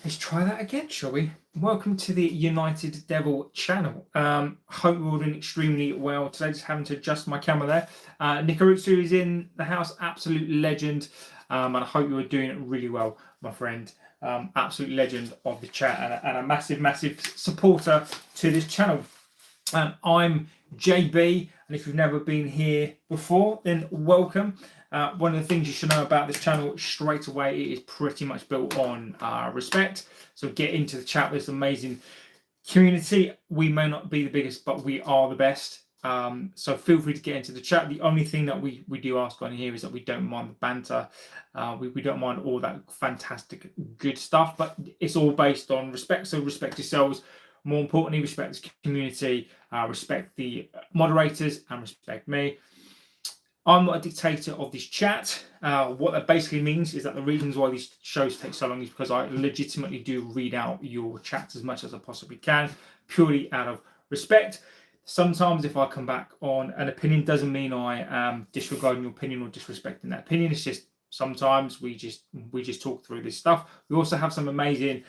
Let's try that again, shall we? Welcome to the United Devil channel. Hope we're all doing extremely well today. Just having to adjust my camera there. Nikarutsu is in the house, absolute legend. And I hope you are doing it really well, my friend. Absolute legend of the chat and a massive, massive supporter to this channel. I'm JB, and if you've never been here before, then welcome. One of the things you should know about this channel straight away, it is pretty much built on respect. So get into the chat with this amazing community. We may not be the biggest, but we are the best. So feel free to get into the chat. The only thing that we do ask on here is that we don't mind the banter. We don't mind all that fantastic good stuff, but it's all based on respect. So respect yourselves. More importantly, respect the community, respect the moderators, and respect me. I'm not a dictator of this chat. What that basically means is that the reasons why these shows take so long is because I legitimately do read out your chats as much as I possibly can, purely out of respect. Sometimes if I come back on an opinion, doesn't mean I am disregarding your opinion or disrespecting that opinion. It's just sometimes we just talk through this stuff. We also have some amazing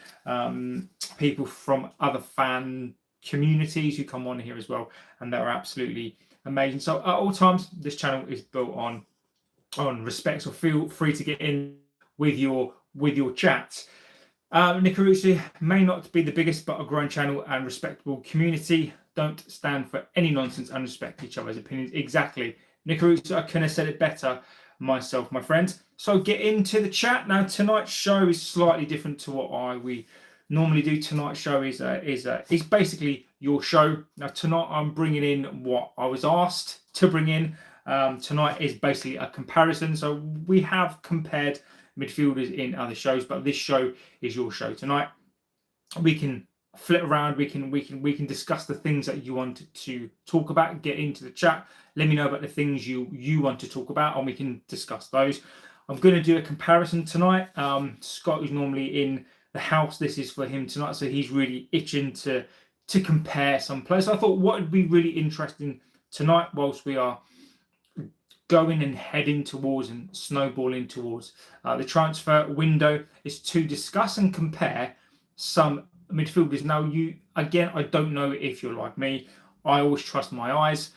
people from other fan communities who come on here as well, and they're absolutely amazing. So at all times, this channel is built on respect. So feel free to get in with your chats. Nikarutsu may not be the biggest, but a growing channel and respectable community. Don't stand for any nonsense and respect each other's opinions. Exactly, Nikarutsu. I couldn't have said it better myself, my friend. So get into the chat now. Tonight's show is slightly different to what we normally do. Tonight's show is basically your show. Now tonight I'm bringing in what I was asked to bring in. Tonight is basically a comparison. So we have compared midfielders in other shows, but this show is your show tonight. We can flip around. We can discuss the things that you want to talk about. Get into the chat. Let me know about the things you want to talk about, and we can discuss those. I'm going to do a comparison tonight. Scott is normally in the house. This is for him tonight, so he's really itching to compare some players. So I thought what would be really interesting tonight, whilst we are going and heading towards and snowballing towards the transfer window, is to discuss and compare some midfielders. Now, I don't know if you're like me. I always trust my eyes.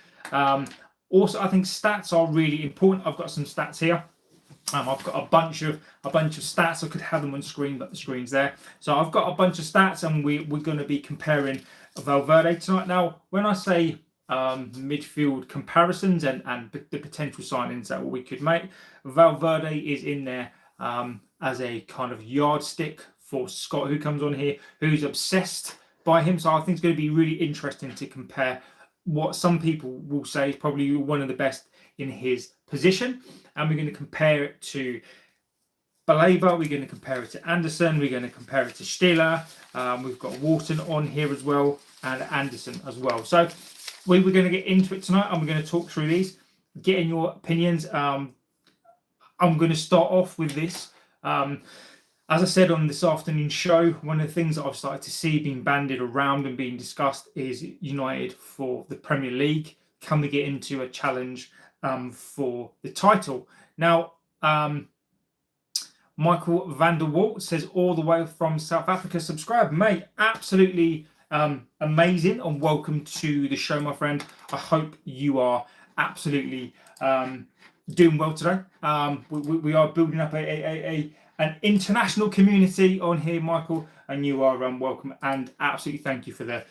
Also, I think stats are really important. I've got some stats here. I've got a bunch of stats. I could have them on screen, but the screen's there. So I've got a bunch of stats, and we're going to be comparing Valverde tonight. Now, when I say midfield comparisons and the potential signings that we could make, Valverde is in there as a kind of yardstick for Scott, who comes on here, who's obsessed by him. So I think it's going to be really interesting to compare what some people will say is probably one of the best in his position. And we're going to compare it to Baleba, we're going to compare it to Anderson, we're going to compare it to Stiller. We've got Wharton on here as well, and Anderson as well. So we're going to get into it tonight, and we're going to talk through these, get in your opinions. I'm going to start off with this. As I said on this afternoon's show, one of the things that I've started to see being bandied around and being discussed is United for the Premier League. Can we get into a challenge for the title? Now, Michael van der Walt says, all the way from South Africa, subscribe, mate. Absolutely amazing, and welcome to the show, my friend. I hope you are absolutely doing well today. We are building up an international community on here, Michael, and you are welcome, and absolutely thank you for the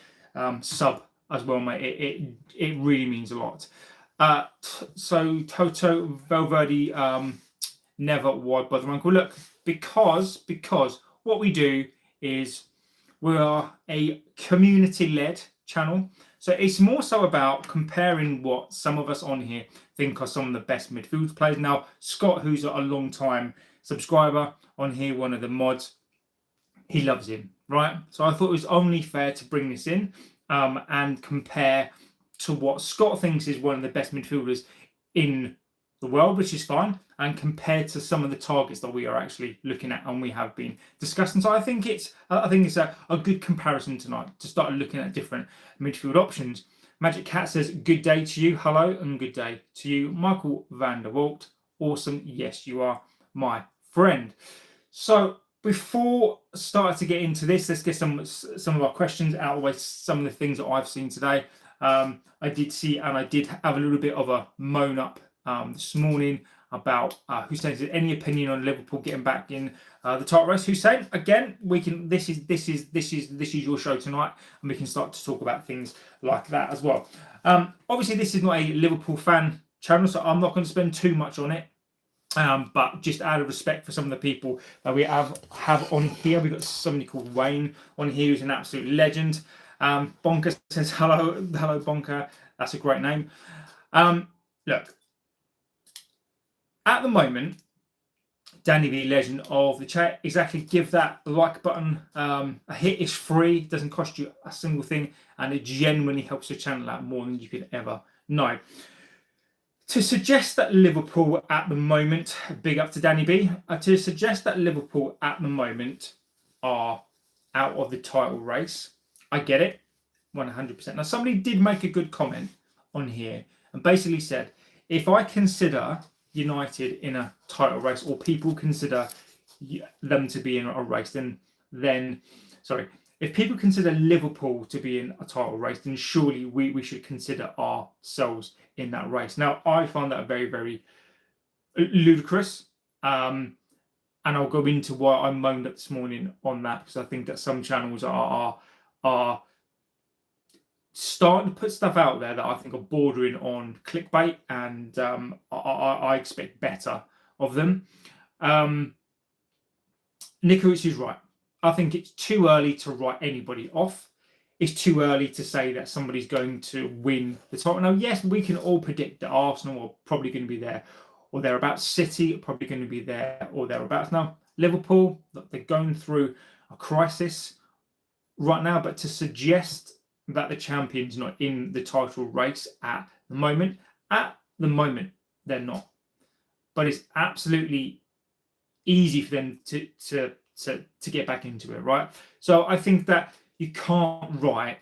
sub as well, mate. It really means a lot. So Toto Valverde never wide bother uncle. Look, because what we do is we are a community-led channel, so it's more so about comparing what some of us on here think are some of the best midfield players. Now, Scott, who's a long-time subscriber on here, one of the mods, he loves him, right? So I thought it was only fair to bring this in and compare to what Scott thinks is one of the best midfielders in the world, which is fine, and compared to some of the targets that we are actually looking at and we have been discussing. So I think it's a good comparison tonight to start looking at different midfield options. Magic Cat says, good day to you. Hello, and good day to you. Michael van der Walt, awesome. Yes, you are my friend. So Before starting to get into this, let's get some of our questions out of the way. Some of the things that I've seen today. I did see, and I did have a little bit of a moan up this morning about Hussein said any opinion on Liverpool getting back in the title race. Hussein, again, we can. This is your show tonight, and we can start to talk about things like that as well. Obviously, this is not a Liverpool fan channel, so I'm not going to spend too much on it. But just out of respect for some of the people that we have on here, we've got somebody called Wayne on here who's an absolute legend. Bonker says hello Bonker. That's a great name. Look, at the moment, Danny B, legend of the chat, exactly, give that like button a hit. It's free, doesn't cost you a single thing, and it genuinely helps the channel out more than you could ever know. To suggest that Liverpool at the moment, big up to Danny B, to suggest that Liverpool at the moment are out of the title race, I get it, 100%. Now, somebody did make a good comment on here and basically said, if I consider United in a title race, or people consider them to be in a race, then if people consider Liverpool to be in a title race, then surely we should consider ourselves in that race. Now, I find that very, very ludicrous. And I'll go into why I moaned up this morning on that, because I think that some channels are starting to put stuff out there that I think are bordering on clickbait, and I expect better of them. Nicholas is right. I think it's too early to write anybody off. It's too early to say that somebody's going to win the title. Now, yes, we can all predict that Arsenal are probably going to be there or thereabouts. City are probably going to be there or thereabouts. Now, Liverpool, they're going through a crisis right now, but to suggest that the champion's not in the title race at the moment, they're not. But it's absolutely easy for them to get back into it, right? So I think that you can't write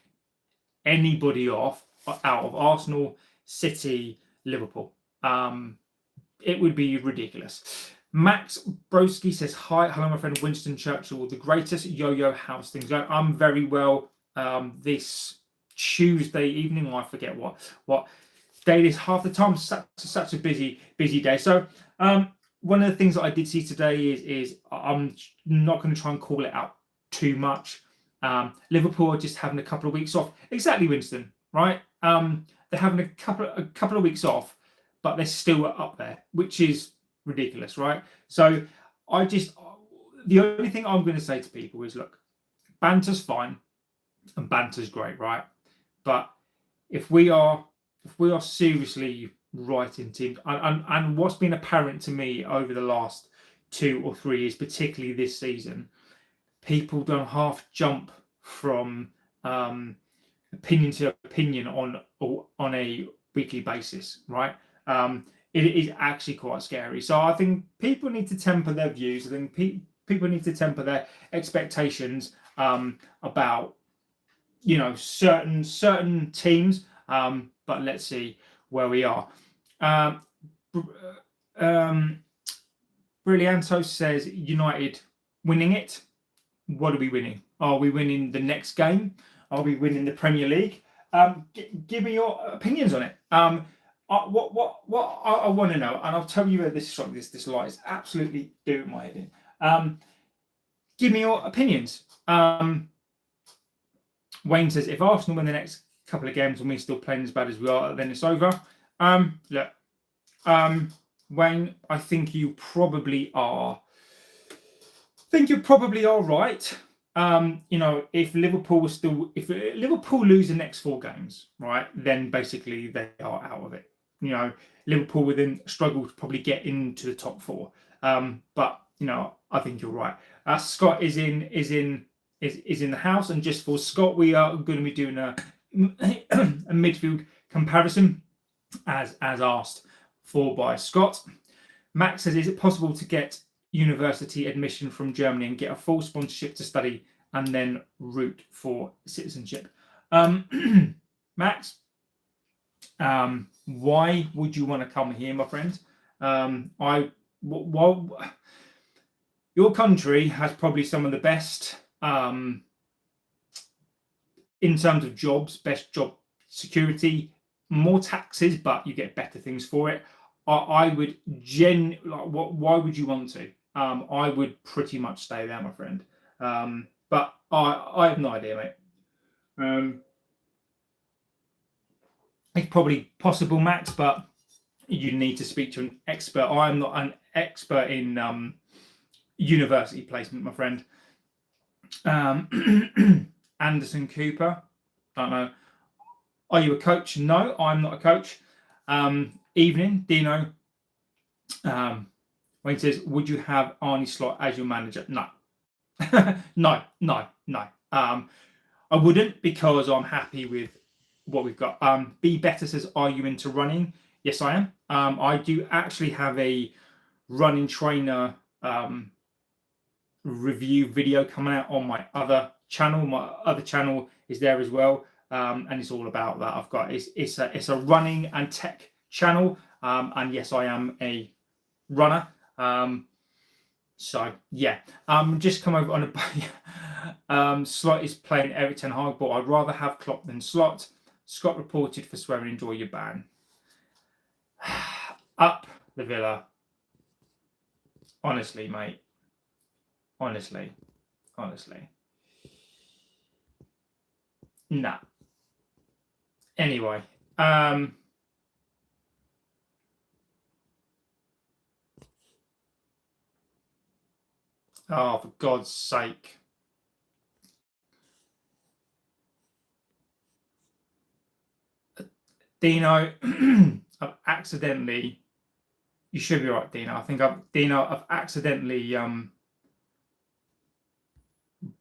anybody off out of Arsenal, City, Liverpool. It would be ridiculous. Max Broski says, hi, hello, my friend Winston Churchill, the greatest yo-yo house things going. I'm very well this Tuesday evening. I forget what day it is half the time. Such a busy day. So one of the things that I did see today is I'm not going to try and call it out too much. Liverpool are just having a couple of weeks off. Exactly, Winston, right? They're having a couple of weeks off, but they're still up there, which is ridiculous, right? So the only thing I'm going to say to people is, look, banter's fine and banter's great, right? But if we are seriously writing teams, and what's been apparent to me over the last 2 or 3 years, particularly this season, people don't half jump from opinion to opinion on a weekly basis, right? It is actually quite scary. So I think people need to temper their views. I think people need to temper their expectations about certain teams. But let's see where we are. Brillianto says United winning it. What are we winning? Are we winning the next game? Are we winning the Premier League? Give me your opinions on it. What I want to know, and I'll tell you where this light is absolutely doing my head in. Give me your opinions. Wayne says, if Arsenal win the next couple of games and we're still playing as bad as we are, then it's over. Look, Wayne, I think you probably are. You're probably right. If Liverpool lose the next 4 games, right, then basically they are out of it. Liverpool will then struggle to probably get into the top 4. But I think you're right. Scott is in the house, and just for Scott, we are going to be doing a midfield comparison as asked for by Scott. Max says, is it possible to get university admission from Germany and get a full sponsorship to study and then route for citizenship? Max, why would you want to come here, my friend? Your your country has probably some of the best in terms of jobs, best job security, more taxes, but you get better things for it. I would why would you want to? I would pretty much stay there, my friend. But I have no idea, mate. It's probably possible, Max, but you need to speak to an expert. I'm not an expert in university placement, my friend. Anderson Cooper, don't know. Are you a coach? No, I'm not a coach. Evening, Dino. When he says, would you have Arne Slot as your manager? No. No. I wouldn't, because I'm happy with what we've got. Be Better says, are you into running? Yes, I am. I do actually have a running trainer review video coming out on my other channel. My other channel is there as well, and it's all about that. I've got it's a running and tech channel, and yes, I am a runner. So yeah, just come over on a Slot is playing Eric Ten Hag, but I'd rather have Klopp than Slot. Scott reported for swearing, enjoy your ban. Up the Villa. Honestly, mate. Honestly. Nah. Anyway. Oh, for God's sake. Dino, I've accidentally. You should be right, Dino. I think I've accidentally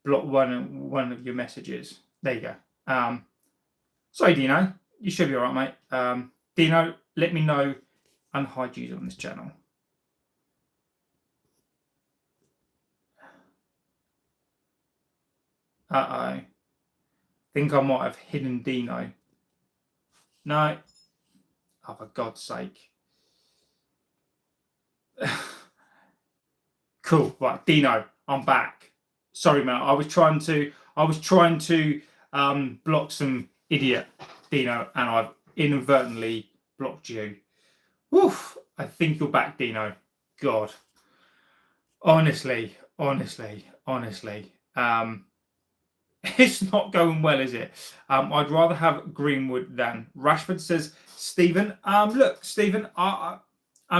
blocked one of your messages. There you go. Sorry, Dino. You should be all right, mate. Dino, let me know and hide you on this channel. I think I might have hidden Dino. No. Oh, for God's sake. Cool. Right, Dino, I'm back. Sorry, man. I was trying to block some idiot, Dino, and I've inadvertently blocked you. Woof. I think you're back, Dino. God. Honestly. It's not going well, is it? I'd rather have Greenwood than Rashford, says Stephen. Look, Stephen, I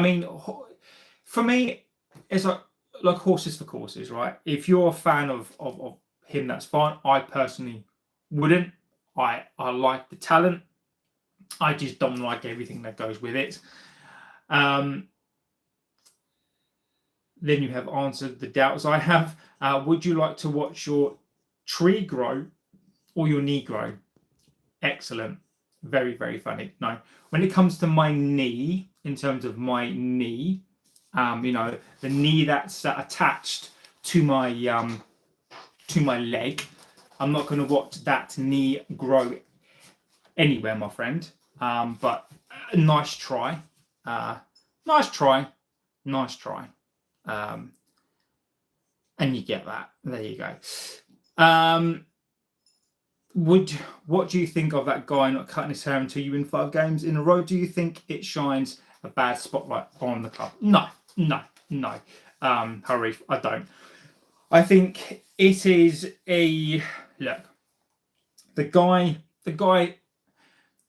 mean, for me, it's like horses for courses, right? If you're a fan of him, that's fine. I personally wouldn't. I like the talent. I just don't like everything that goes with it. Then you have answered the doubts I have. Would you like to watch your tree grow or your knee grow? Excellent. Very, very funny. No, when it comes to my knee, in terms of my knee, the knee that's attached to my leg, I'm not going to watch that knee grow anywhere, my friend. But nice try. And you get that. There you go. What do you think of that guy not cutting his hair until you win 5 games in a row? Do you think it shines a bad spotlight on the club? No. Harif, I don't. I think it is a look. The guy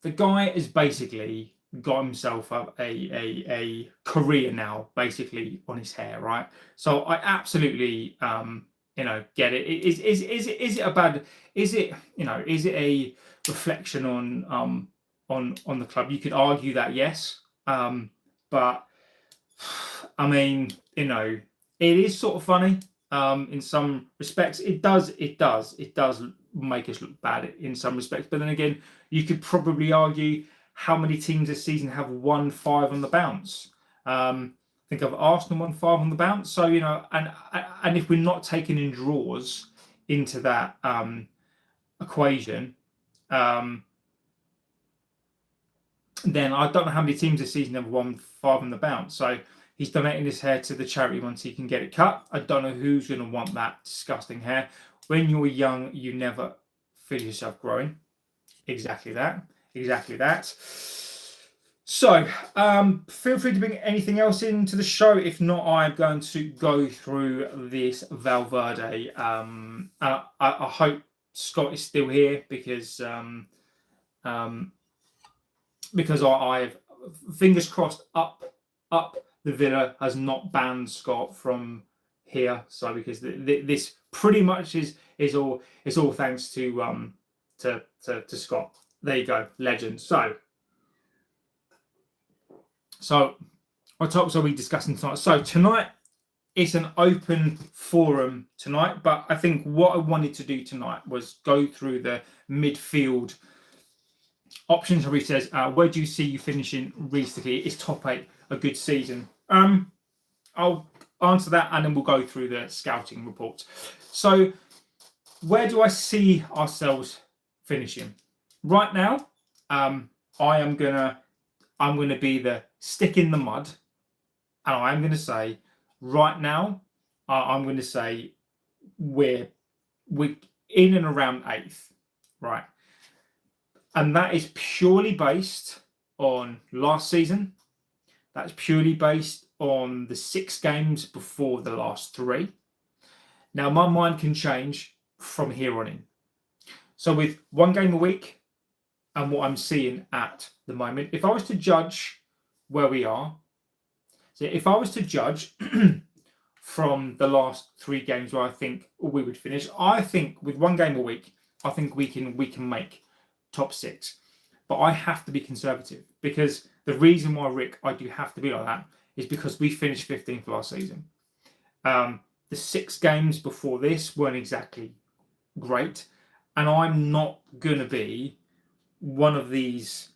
has basically got himself a career now, basically, on his hair, right? So I absolutely get it. Is it a bad? Is it a reflection on the club? You could argue that, yes, but I mean, it is sort of funny in some respects. It does make us look bad in some respects, but then again, you could probably argue how many teams this season have won 5 on the bounce. I think of Arsenal won 5 on the bounce. So, and if we're not taking in draws into that equation, then I don't know how many teams this season have won 5 on the bounce. So, He's donating his hair to the charity once he can get it cut. I don't know who's going to want that disgusting hair. When you're young, you never feel yourself growing. Exactly that. Exactly that. So, feel free to bring anything else into the show. If not, I'm going to go through this Valverde. I hope Scott is still here because I've fingers crossed up the Villa has not banned Scott from here. So because this pretty much is all thanks to Scott. There you go, legend. So what topics are we discussing tonight? So tonight it's an open forum tonight, but I think what I wanted to do tonight was go through the midfield options. Reece says, where do you see you finishing realistically? Is top 8 a good season? I'll answer that and then we'll go through the scouting reports. So where do I see ourselves finishing? Right now, I'm gonna be the stick in the mud, and I'm gonna say right now, I'm gonna say we're in and around 8th, right? And that is purely based on last season. That's purely based on the 6 games before the last 3. Now, my mind can change from here on in. So with 1 game a week and what I'm seeing at the moment, if I was to judge where we are, so if I was to judge from the last 3 games where I think we would finish, I think with 1 game a week, I think we can make top 6. But I have to be conservative, because the reason why, Rick, I do have to be like that is because we finished 15th last season. The 6 games before this weren't exactly great, and I'm not gonna be one of these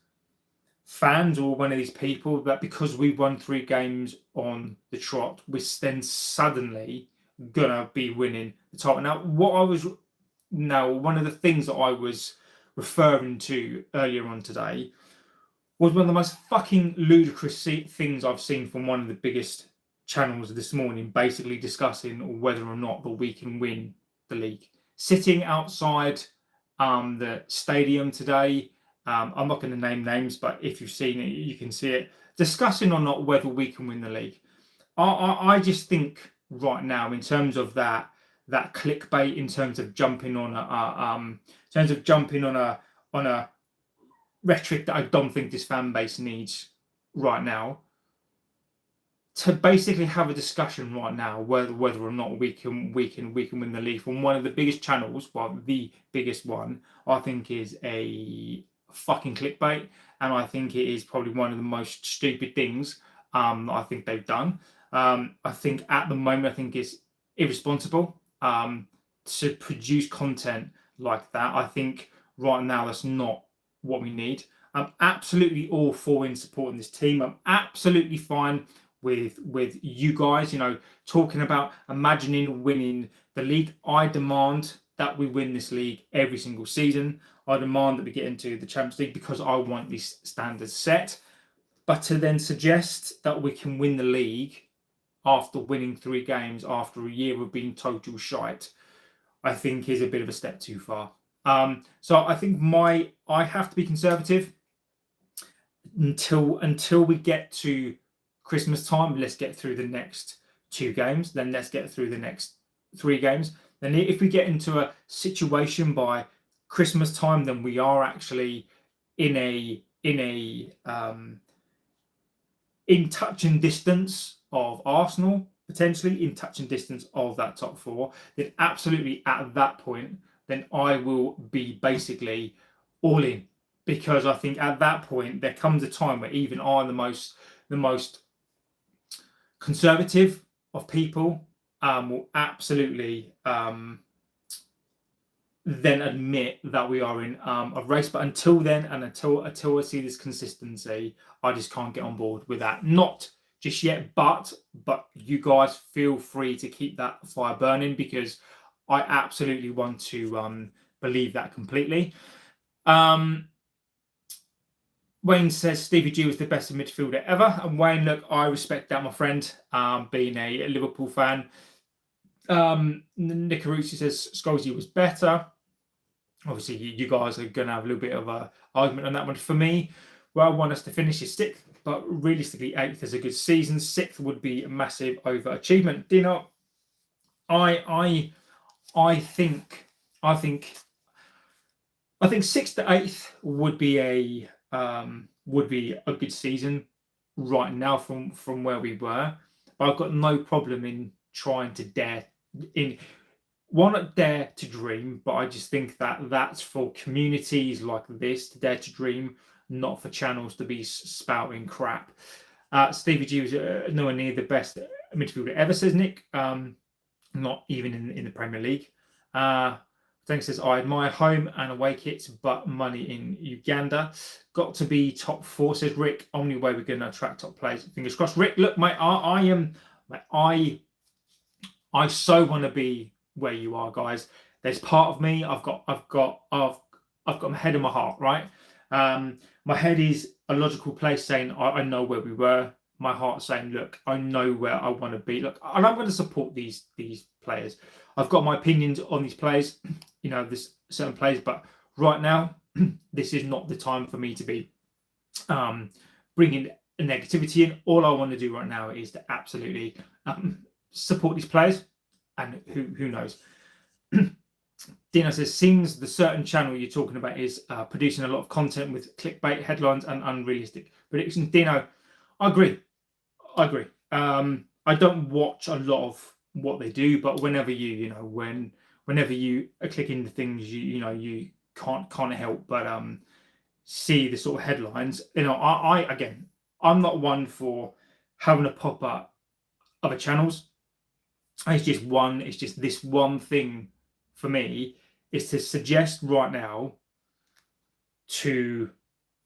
fans or one of these people that because we won 3 games on the trot, we're then suddenly gonna be winning the title. Now, one of the things that I was referring to earlier on today was one of the most fucking ludicrous things I've seen from one of the biggest channels this morning, basically discussing whether or not that we can win the league. Sitting outside the stadium today, I'm not going to name names, but if you've seen it, you can see it, discussing or not whether we can win the league. I just think right now, in terms of that clickbait, in terms of jumping on a rhetoric that I don't think this fan base needs right now, to basically have a discussion right now whether or not we can win the league from one of the biggest channels, well, the biggest one, I think is a fucking clickbait, and I think it is probably one of the most stupid things I think they've done. I think at the moment, I think it's irresponsible to produce content like that. I think right now that's not what we need. I'm absolutely all for in supporting this team. I'm absolutely fine with you guys, talking about imagining winning the league. I demand that we win this league every single season. I demand that we get into the Champions League because I want these standards set. But to then suggest that we can win the league after winning 3 games after a year of being total shite, I think is a bit of a step too far. So I think I have to be conservative until we get to Christmas time. Let's get through the next 2 games, then let's get through the next 3 games. Then if we get into a situation by Christmas time, then we are actually in touch and distance of Arsenal, potentially in touch and distance of that top 4, then absolutely at that point, then I will be basically all in, because I think at that point there comes a time where even I'm the most conservative of people will absolutely then admit that we are in a race. But until then, and until I see this consistency, I just can't get on board with that. Not just yet, but you guys feel free to keep that fire burning, because I absolutely want to believe that completely. Wayne says Stevie G was the best midfielder ever. And Wayne, look, I respect that, my friend, being a Liverpool fan. Nick Carucci says Scholesy was better. Obviously, you guys are going to have a little bit of an argument on that one. For me, well, I want us to finish is 6th, but realistically, 8th is a good season. 6th would be a massive overachievement. Dino, I think 6th to 8th would be a good season right now from where we were. But I've got no problem in trying to dare to dream, but I just think that that's for communities like this to dare to dream, not for channels to be spouting crap. Stevie G was nowhere near the best midfielder ever, says Nick. Not even in the Premier League. Then says, I admire home and away kits, but money in Uganda. Got to be top 4, says Rick. Only way we're going to attract top players. Fingers crossed. Rick, look, mate, I so want to be where you are, guys. There's part of me. I've got my head and my heart, right? My head is a logical place saying I know where we were. My heart saying, look, I know where I want to be. Look, and I'm going to support these players. I've got my opinions on these players, this certain players, but right now, this is not the time for me to be bringing negativity in. All I want to do right now is to absolutely support these players, and who knows. Dino says, seems the certain channel you're talking about is producing a lot of content with clickbait headlines and unrealistic predictions. Dino, I agree. I don't watch a lot of what they do, but whenever whenever you are clicking the things, you can't help but see the sort of headlines. I'm not one for having a pop up other channels. It's just this one thing for me is to suggest right now, to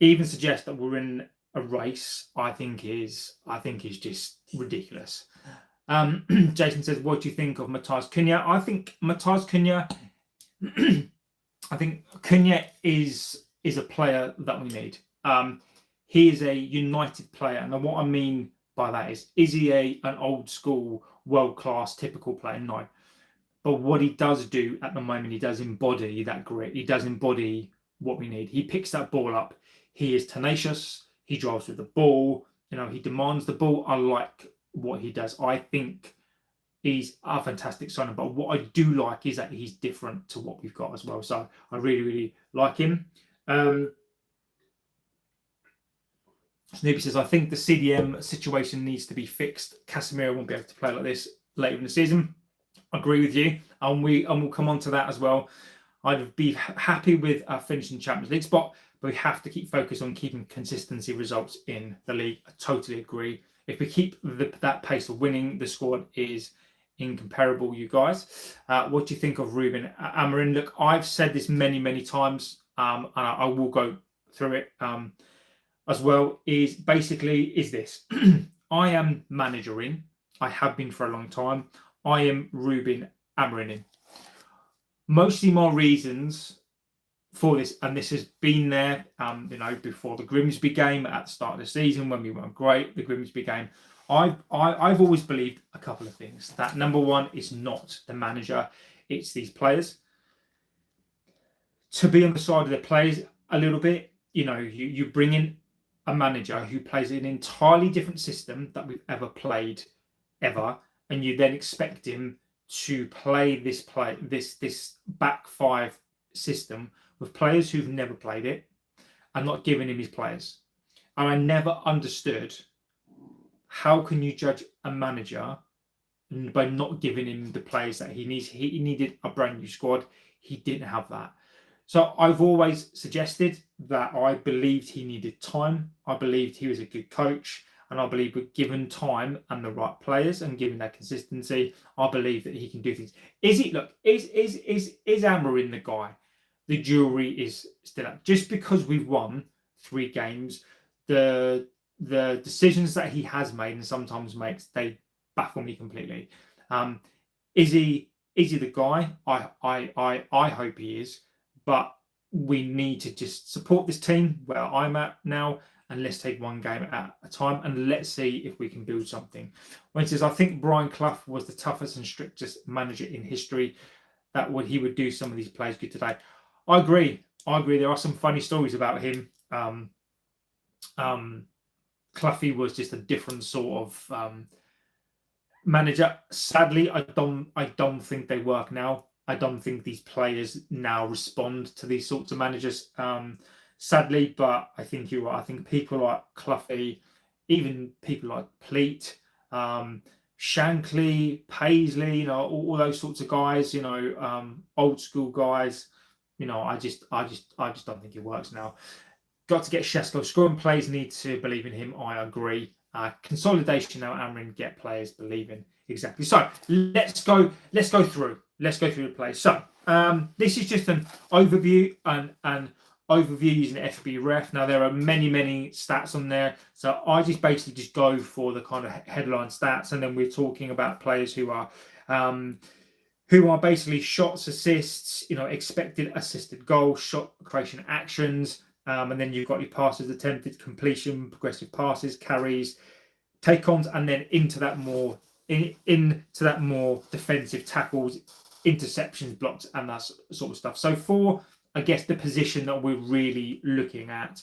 even suggest that we're in a race, I think is just ridiculous. Jason says, what do you think of Matthias Cunha? I think Matthias Cunha is a player that we need. He is a United player, and what I mean by that is he an old school, world-class, typical player? No. But what he does do at the moment, he does embody that grit. He does embody what we need. He picks that ball up. He is tenacious. He drives with the ball. He demands the ball. I like what he does. I think he's a fantastic signing. But what I do like is that he's different to what we've got as well. So I really, really like him. Snoopy says, I think the CDM situation needs to be fixed. Casemiro won't be able to play like this later in the season. I agree with you, and we'll come on to that as well. I'd be happy with finishing Champions League spot, but we have to keep focused on keeping consistency results in the league. I totally agree. If we keep that pace of winning, the squad is incomparable, you guys. What do you think of Ruben Amorim? Look, I've said this many, many times, and I will go through it as well, is this. I am managering. I have been for a long time. I am Ruben Amorim. Mostly my reasons for this, and this has been there, before the Grimsby game at the start of the season when we weren't great. The Grimsby game, I've always believed a couple of things. That number one is not the manager; it's these players. To be on the side of the players a little bit, you bring in a manager who plays an entirely different system that we've ever played, and you then expect him to play this back five system with players who've never played it and not giving him his players. And I never understood, how can you judge a manager by not giving him the players that he needs? He needed a brand new squad. He didn't have that. So I've always suggested that I believed he needed time. I believed he was a good coach. And I believe with given time and the right players and given that consistency, I believe that he can do things. Is Amorim the guy? The jury is still up. Just because we've won 3 games, the decisions that he has made and sometimes makes, they baffle me completely. Is he the guy? I hope he is. But we need to just support this team where I'm at now, and let's take one game at a time, and let's see if we can build something. When he says, I think Brian Clough was the toughest and strictest manager in history, he would do some of these players good today. I agree. There are some funny stories about him. Cloughy was just a different sort of manager. Sadly, I don't think they work now. I don't think these players now respond to these sorts of managers. Sadly, but I think you're right. I think people like Cloughy, even people like Pleat, Shankly, Paisley, all those sorts of guys, old school guys, I just don't think it works now. Got to get Shesko. Scoring players need to believe in him. I agree. Consolidation now, Amorim, get players believing. Exactly. So let's go through the plays. So this is just an overview and overview using FB Ref. Now there are many stats on there. So I just basically just go for the kind of headline stats, and then we're talking about players who are basically shots, assists, expected assisted goals, shot creation actions. And then you've got your passes attempted, completion, progressive passes, carries, take-ons, and then into that more defensive tackles, interceptions, blocks, and that sort of stuff. So for, I guess, the position that we're really looking at,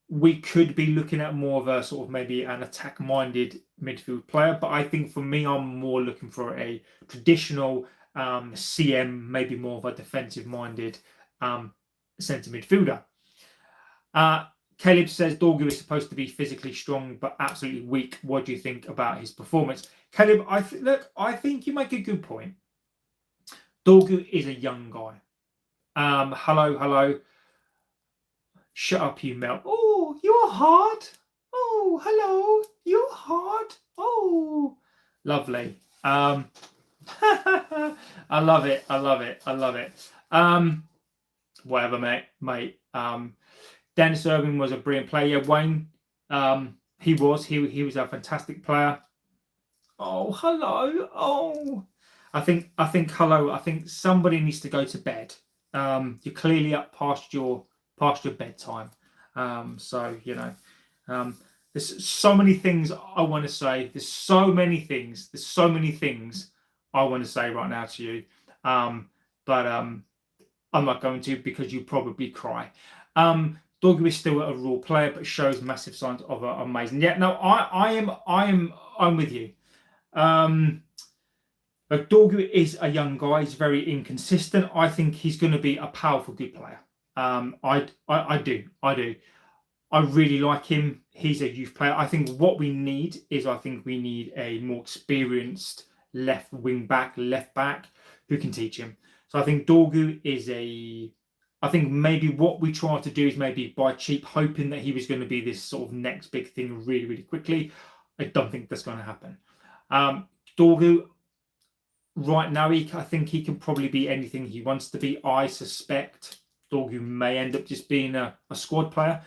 we could be looking at more of a sort of maybe an attack-minded midfield player. But I think for me, I'm more looking for a traditional CM, maybe more of a defensive-minded centre midfielder. Caleb says Dorgu is supposed to be physically strong but absolutely weak. What do you think about his performance? Caleb, I think you make a good point. Dorgu is a young guy. Hello. Shut up, you Mel. Oh, you're hard. Oh, hello. You're hard. Oh, lovely. I love it. Whatever, mate. Dennis Irvin was a brilliant player. Wayne, he was a fantastic player. Oh, hello. Oh, I think hello. I think somebody needs to go to bed. You're clearly up past your bedtime. So there's so many things I want to say. There's so many things I want to say right now to you. But I'm not going to, because you probably cry. Dorgu is still a raw player, but shows massive signs of amazing. Yeah, no, I'm with you. But Dorgu is a young guy. He's very inconsistent. I think he's going to be a powerful, good player. I do. I really like him. He's a youth player. I think what we need is a more experienced left back who can teach him. So I think Dorgu is I think maybe what we tried to do is maybe buy cheap, hoping that he was going to be this sort of next big thing really, really quickly. I don't think that's going to happen. Dorgu, right now, I think he can probably be anything he wants to be. I suspect Dorgu may end up just being a squad player.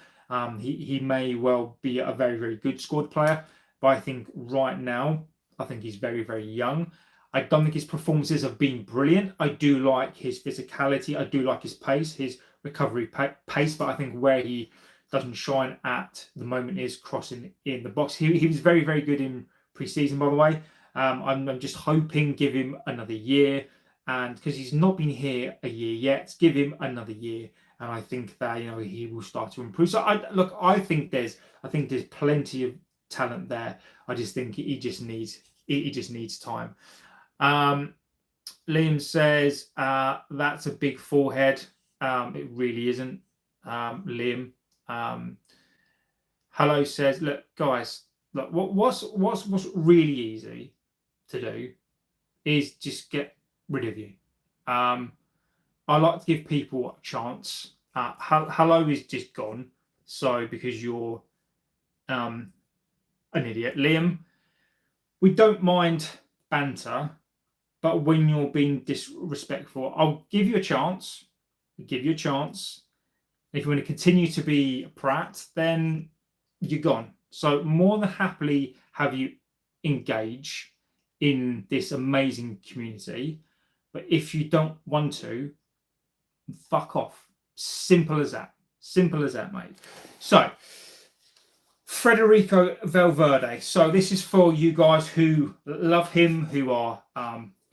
He may well be a very, very good squad player. But I think right now, I think he's very, very young. I don't think his performances have been brilliant. I do like his physicality. I do like his pace, his recovery pace. But I think where he doesn't shine at the moment is crossing in the box. He was very, very good in pre-season, by the way. I'm just hoping, give him another year, and because he's not been here a year yet, give him another year, and I think that he will start to improve. So I think there's plenty of talent there. I just think he just needs time. Liam says that's a big forehead. It really isn't. Liam. Hello says, look, guys, look, what's really easy to do is just get rid of you. I like to give people a chance. Hello is just gone. So because you're an idiot. Liam, we don't mind banter, but when you're being disrespectful, I'll give you a chance. If you want to continue to be a prat, then you're gone. So more than happily have you engage in this amazing community. But if you don't want to, fuck off. Simple as that. Simple as that, mate. So, Federico Valverde. So this is for you guys who love him, who are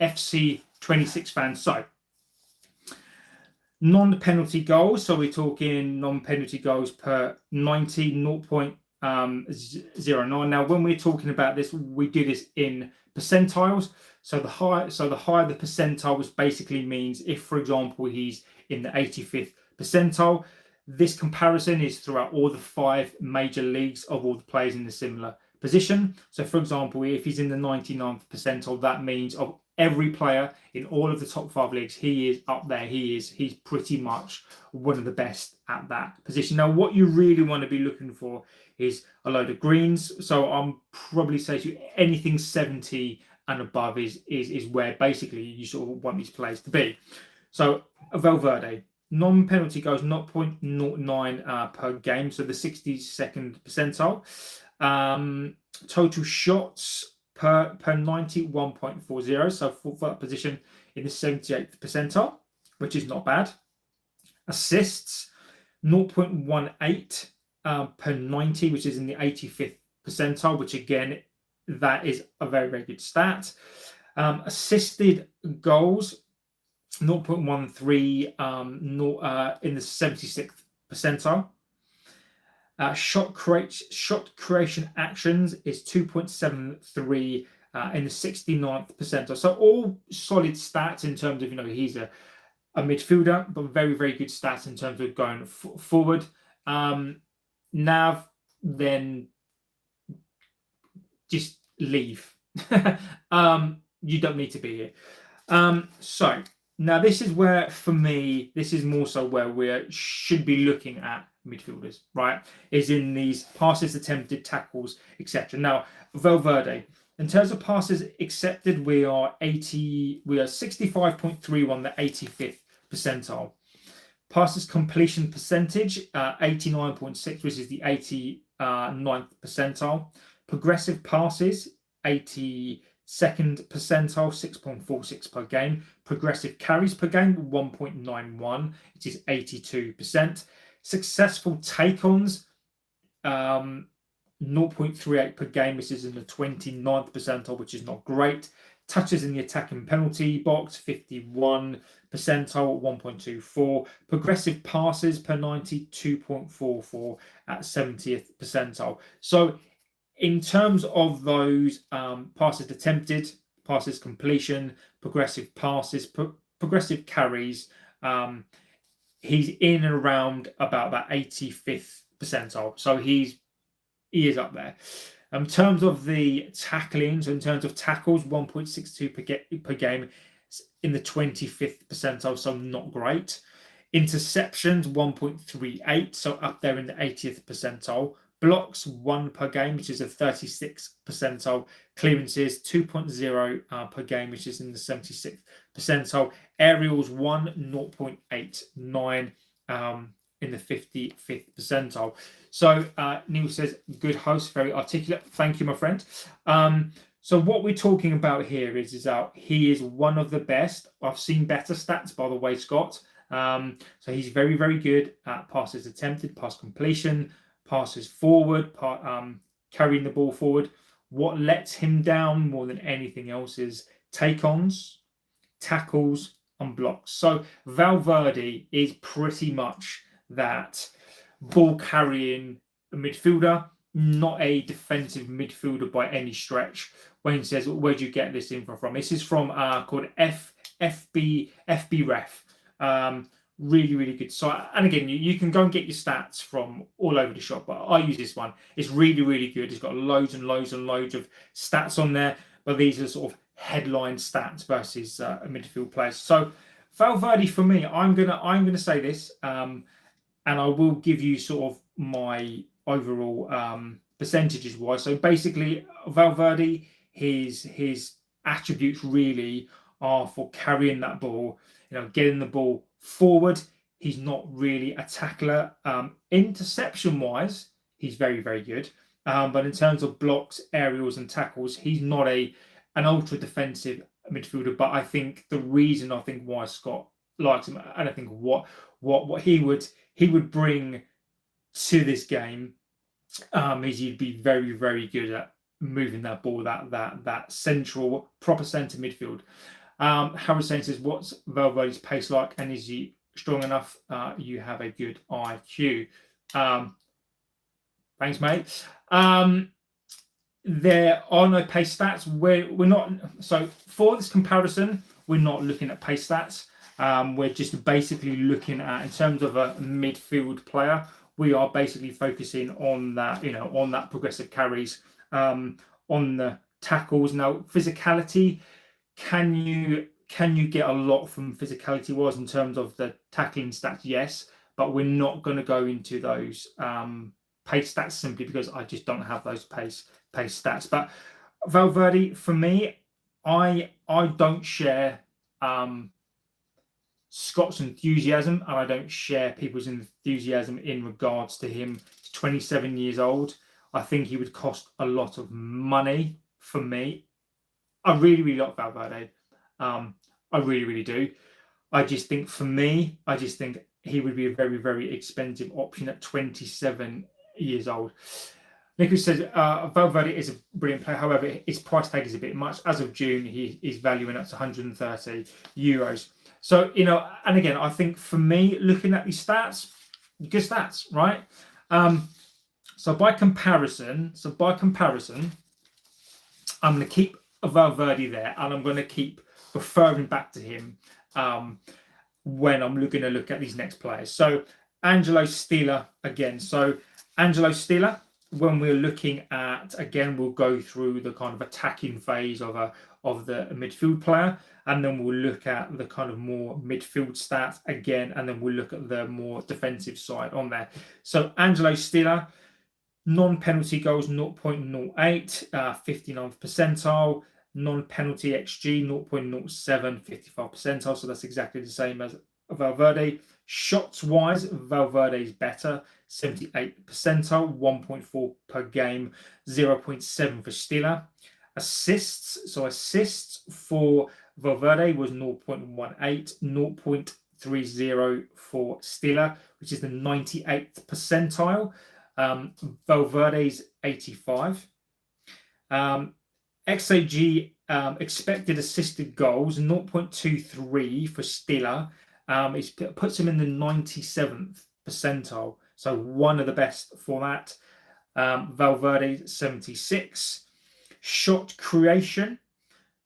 FC 26 fans. So, non-penalty goals. So we're talking non-penalty goals per 90, 0.09. Now, when we're talking about this, we do this in percentiles. So the higher the percentile, which basically means if, for example, he's in the 85th percentile. This comparison is throughout all the 5 major leagues of all the players in a similar position. So, for example, if he's in the 99th percentile, that means of every player in all of the top 5 leagues, he is up there. He's pretty much one of the best at that position. Now, what you really want to be looking for is a load of greens. So I'm probably say to you, anything 70 and above is where basically you sort of want these players to be. So Valverde, non-penalty goes 0.09 per game, so the 62nd percentile. Total shots per 90, 1.40, so for that position in the 78th percentile, which is not bad. Assists, 0.18 per 90, which is in the 85th percentile, which again, that is a very, very good stat. Assisted goals, 0.13 in the 76th percentile. Shot creation actions is 2.73 in the 69th percentile. So all solid stats in terms of, he's a midfielder, but very, very good stats in terms of going forward. Nav, then just leave. You don't need to be here. So now this is where, for me, this is more so where we should be looking at midfielders, right? Is in these passes attempted, tackles, etc. Now, Valverde, in terms of passes accepted, we are 65.31, the 85th percentile. Passes completion percentage, 89.6, which is the 89th percentile. Progressive passes, 82nd percentile, 6.46 per game. Progressive carries per game, 1.91, which is 82%. Successful take-ons, 0.38 per game, which is in the 29th percentile, which is not great. Touches in the attacking penalty box, 51 percentile, 1.24. Progressive passes per 90, 2.44 at 70th percentile. So in terms of those passes attempted, passes completion, progressive passes, progressive carries, he's in and around about that 85th percentile. So he is up there. In terms of the tackling, so in terms of tackles, 1.62 per game in the 25th percentile, so not great. Interceptions, 1.38, so up there in the 80th percentile. Blocks, 1 per game, which is a 36th percentile. Clearances, 2.0 per game, which is in the 76th percentile. Aerials, 0.89 in the 55th percentile. So Neil says, good host, very articulate. Thank you, my friend. So what we're talking about here is he is one of the best. I've seen better stats, by the way, Scott. So he's very, very good at passes attempted, pass completion, passes forward, carrying the ball forward. What lets him down more than anything else is take-ons, tackles, and blocks. So Valverde is pretty much that ball-carrying midfielder, not a defensive midfielder by any stretch. Wayne says, where do you get this info from? This is from called FB Ref. Really, really good site. And again, you can go and get your stats from all over the shop, but I use this one. It's really, really good. It's got loads and loads and loads of stats on there, but these are sort of headline stats versus a midfield players. So Valverde, for me, I'm gonna say this, and I will give you sort of my overall percentages wise. So basically, Valverde, his attributes really are for carrying that ball, getting the ball forward. He's not really a tackler. Interception wise, he's very, very good. But in terms of blocks, aerials, and tackles, he's not an ultra defensive midfielder. But I think the reason why Scott liked him, and I think what he would bring to this game is he'd be very, very good at moving that ball, that central proper centre midfield. Harry Saint says, "What's Valverde's pace like, and is he strong enough? You have a good IQ." Thanks, mate. There are no pace stats. We're not, so for this comparison, we're not looking at pace stats. We're just basically looking at, in terms of a midfield player, we are basically focusing on that, on that progressive carries, on the tackles. Now, physicality, can you get a lot from physicality wise in terms of the tackling stats? Yes, but we're not going to go into those pace stats simply because I just don't have those pace stats. But Valverde, for me, I don't share Scott's enthusiasm, and I don't share people's enthusiasm in regards to him. He's 27 years old. I think he would cost a lot of money for me. I really, really like Valverde. I really, really do. I just think, for me, I just think he would be a very, very expensive option at 27 years old. Nicholas says Valverde is a brilliant player. However, his price tag is a bit much. As of June, he is valuing at 130 euros. So, and again, I think for me, looking at these stats, good stats, right? So by comparison, I'm going to keep Valverde there, and I'm going to keep referring back to him when I'm going to look at these next players. So Angelo Stiller again. So Angelo Stiller, when we're looking at, again, we'll go through the kind of attacking phase of the midfield player, and then we'll look at the kind of more midfield stats again, and then we'll look at the more defensive side on there. So Angelo Stiller, non-penalty goals 0.08, 59th percentile, non-penalty XG 0.07, 55 percentile, so that's exactly the same as Valverde. Shots wise, Valverde is better, 78 percentile, 1.4 per game, 0.7 for Stiller. Assists for Valverde was 0.18, 0.30 for Stiller, which is the 98th percentile. Valverde's 85. XAG, expected assisted goals, 0.23 for Stiller. It puts him in the 97th percentile, so one of the best for that. Valverde 76. Shot creation.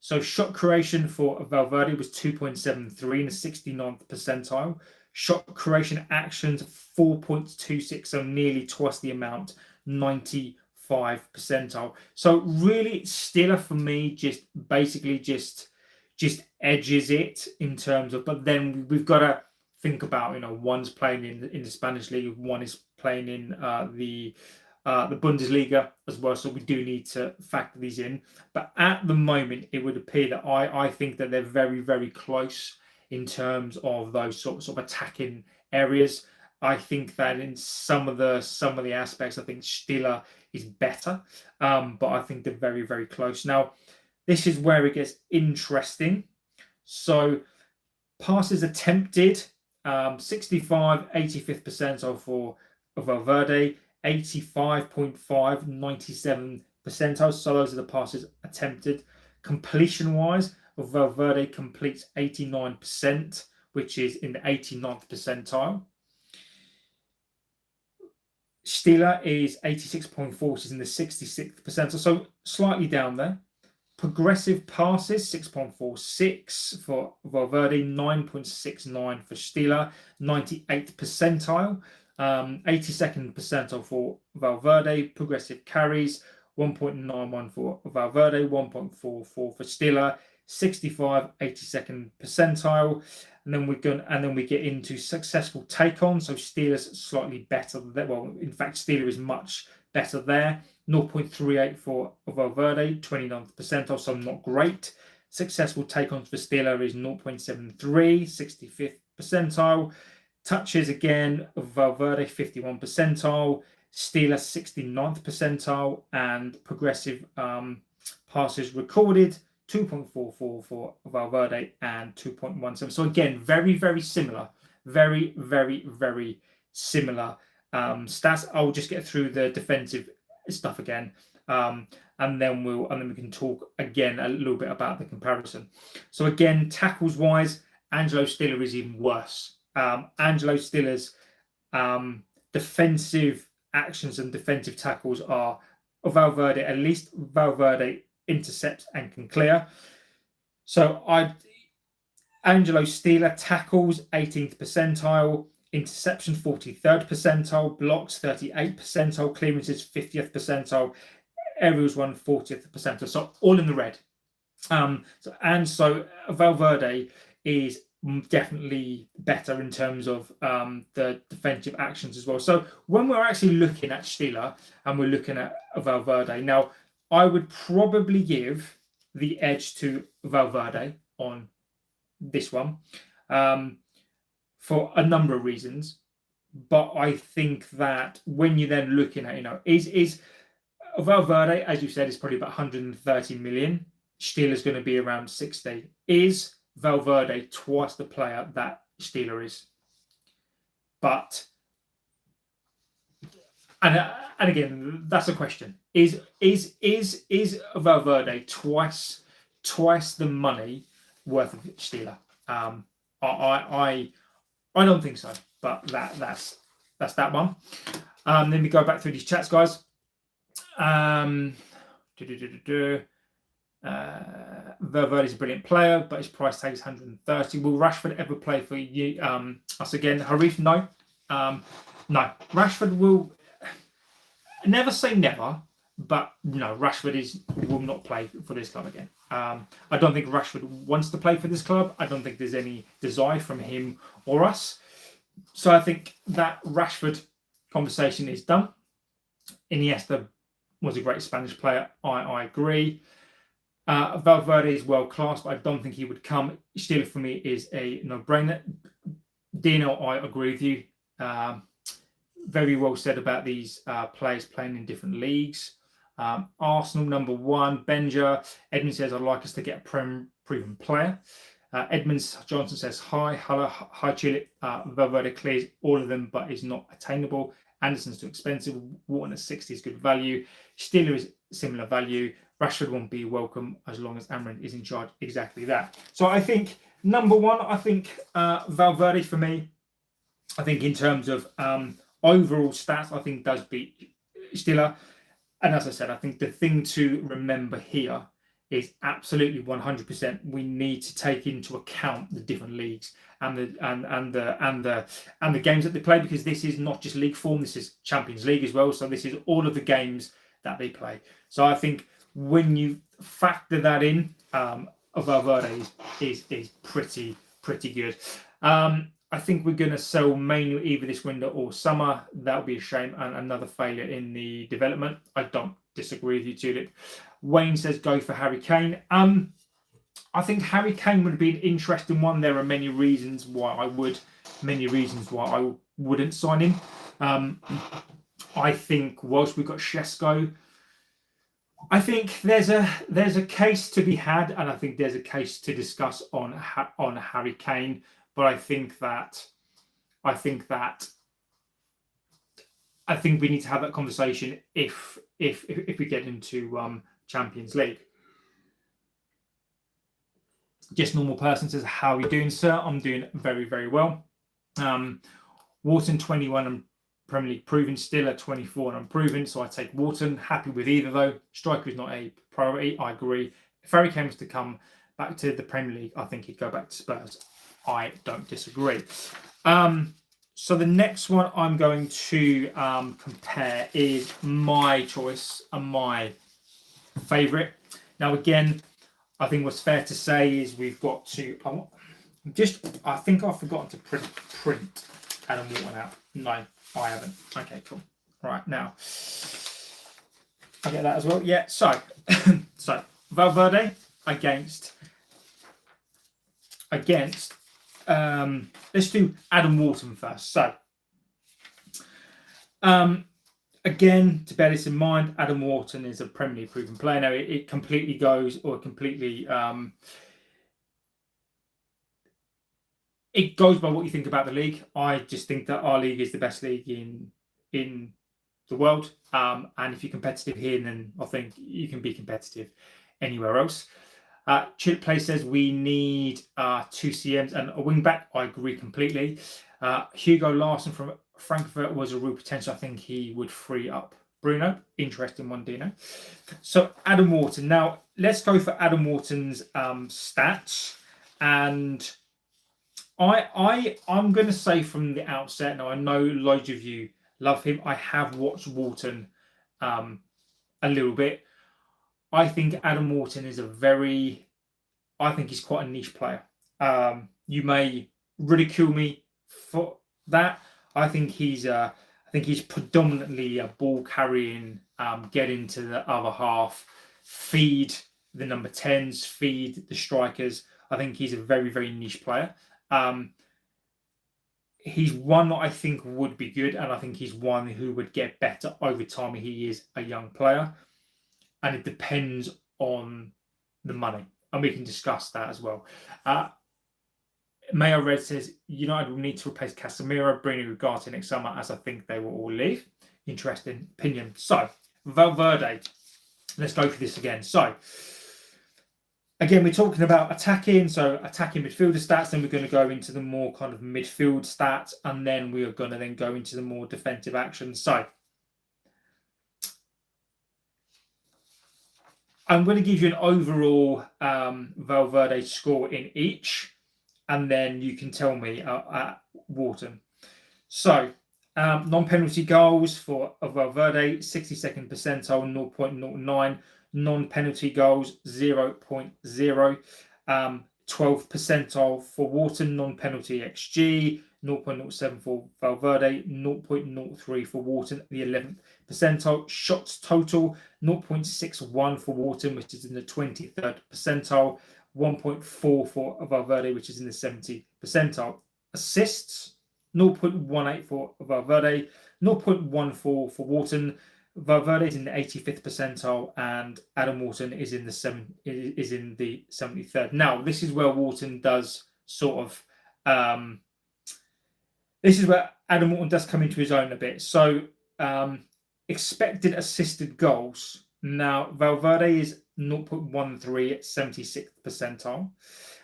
So shot creation for Valverde was 2.73 in the 69th percentile. Shot creation actions 4.26, so nearly twice the amount, 95 percentile. So really, Stiller for me just edges it in terms of, but then we've got to think about, one's playing in the Spanish league, one is playing in the Bundesliga as well, so we do need to factor these in. But at the moment, it would appear that I think that they're very, very close in terms of those sorts of attacking areas. I think that in some of the aspects, I think Stiller is better, but I think they're very, very close. Now, this is where it gets interesting. So passes attempted, 65, 85th percentile for Valverde, 85.5, 97 percentile. So those are the passes attempted. Completion wise, Valverde completes 89%, which is in the 89th percentile. Stiller is 86.4, which is in the 66th percentile, so slightly down there. Progressive passes, 6.46 for Valverde, 9.69 for Stiller, 98th percentile, 82nd percentile for Valverde. Progressive carries, 1.91 for Valverde, 1.44 for Stiller, 65, 82nd percentile. And then we get into successful take-on. So Steelers slightly better there. Well, in fact, Stiller is much better there. 0.38 for Valverde, 29th percentile, so not great. Successful take-ons for Stiller is 0.73, 65th percentile. Touches again, Valverde 51 percentile, Stiller 69th percentile, and progressive passes recorded 2.44 for Valverde, and 2.17. So again, very, very similar. Very, very, very similar stats. I'll just get through the defensive stuff again. And then we can talk again a little bit about the comparison. So again, tackles wise, Angelo Stiller is even worse. Angelo Stiller's defensive actions and defensive tackles are Valverde. At least Valverde intercepts and can clear. So Angelo Stiller tackles 18th percentile, interception 43rd percentile, blocks 38th percentile, clearances 50th percentile, aerials 40th percentile. So all in the red. So Valverde is definitely better in terms of the defensive actions as well. So when we're actually looking at Stiller and we're looking at Valverde, now I would probably give the edge to Valverde on this one for a number of reasons. But I think that when you're then looking at, is Valverde, as you said, is probably about 130 million. Stiller's going to be around 60. Is Valverde twice the player that Stiller is? But and again, that's a question. Is Valverde twice the money worth of Stiller? I don't think so. But that's that one. Then we go back through these chats, guys. Valverde is a brilliant player, but his price tag is 130. Will Rashford ever play for you? Us again, Harif? No. No. Rashford will never say never, but no, Rashford will not play for this club again. I don't think Rashford wants to play for this club. I don't think there's any desire from him or us. So I think that Rashford conversation is done. Iniesta was a great Spanish player. I agree. Valverde is world class, but I don't think he would come. Stiller for me is a no-brainer. Dino, I agree with you. Very well said about these players playing in different leagues. Arsenal number one, Benja. Edmund says, I'd like us to get a proven player. Edmonds Johnson says, hello, hi Chile. Valverde clears all of them, but is not attainable. Anderson's too expensive. Wharton at 60 is good value. Stiller is similar value. Rashford won't be welcome as long as Amorim is in charge. Exactly that. So I think number one, I think Valverde for me, I think in terms of overall stats, I think does beat Stiller. And as I said, I think the thing to remember here is absolutely 100%. We need to take into account the different leagues and the games that they play, because this is not just league form. This is Champions League as well. So this is all of the games that they play. So I think when you factor that in, Valverde is pretty good. I think we're going to sell mainly either this window or summer. That would be a shame, and another failure in the development. I don't disagree with you, Tulip. Wayne says go for Harry Kane. I think Harry Kane would be an interesting one. There are many reasons why I wouldn't sign him. I think whilst we've got Shesko, I think there's a case to be had, and I think there's a case to discuss on Harry Kane. But I think we need to have that conversation if we get into Champions League. Just normal person says, how are you doing, sir? I'm doing very, very well. Wharton 21 and Premier League proven, still at 24 and unproven, so I take Wharton. Happy with either though. Striker is not a priority, I agree. If Harry Kane was to come back to the Premier League, I think he'd go back to Spurs. I don't disagree. So the next one I'm going to compare is my choice and my favourite. Now again, I think what's fair to say is we've got to I think I've forgotten to print Adam Wharton out. No, I haven't. Okay, cool. Right, now I get that as well. Yeah, so Valverde against let's do Adam Wharton first. So Again, to bear this in mind, Adam Wharton is a Premier League proven player. Now, it completely goes, or completely, it goes by what you think about the league. I just think that our league is the best league in the world. And if you're competitive here, then I think you can be competitive anywhere else. Chip Play says we need 2 CMs and a wing back. I agree completely. Hugo Larsson from Frankfurt was a real potential. I think he would free up Bruno. Interesting one, Dino. So Adam Wharton. Now let's go for Adam Wharton's stats. And I'm going to say from the outset. Now I know loads of you love him. I have watched Wharton a little bit. I think Adam Wharton is I think he's quite a niche player. You may ridicule me for that. I think he's predominantly a ball carrying, get into the other half, feed the number 10s, feed the strikers. I think he's a very, very niche player. He's one that I think would be good, and I think he's one who would get better over time. He is a young player. And it depends on the money. And we can discuss that as well. Mayo Red says, United will need to replace Casemiro, bringing Ugarte next summer, as I think they will all leave. Interesting opinion. So, Valverde. Let's go for this again. So, again, we're talking about attacking. So, attacking midfielder stats. Then we're going to go into the more kind of midfield stats. And then we are going to then go into the more defensive actions. So, I'm going to give you an overall Valverde score in each, and then you can tell me at Wharton. So, non-penalty goals for Valverde, 62nd percentile, 0.09. Non-penalty goals, 0.0. 12th percentile for Wharton. Non-penalty XG, 0.07 for Valverde, 0.03 for Wharton, the 11th percentile. Shots total, 0.61 for Wharton, which is in the 23rd percentile, 1.4 for Valverde, which is in the 70th percentile. Assists, 0.18 for Valverde, 0.14 for Wharton. Valverde is in the 85th percentile, and Adam Wharton is in the 73rd. Now, this is where Wharton does sort of. This is where Adam Wharton does come into his own a bit. So, expected assisted goals. Now, Valverde is 0.13 at 76th percentile.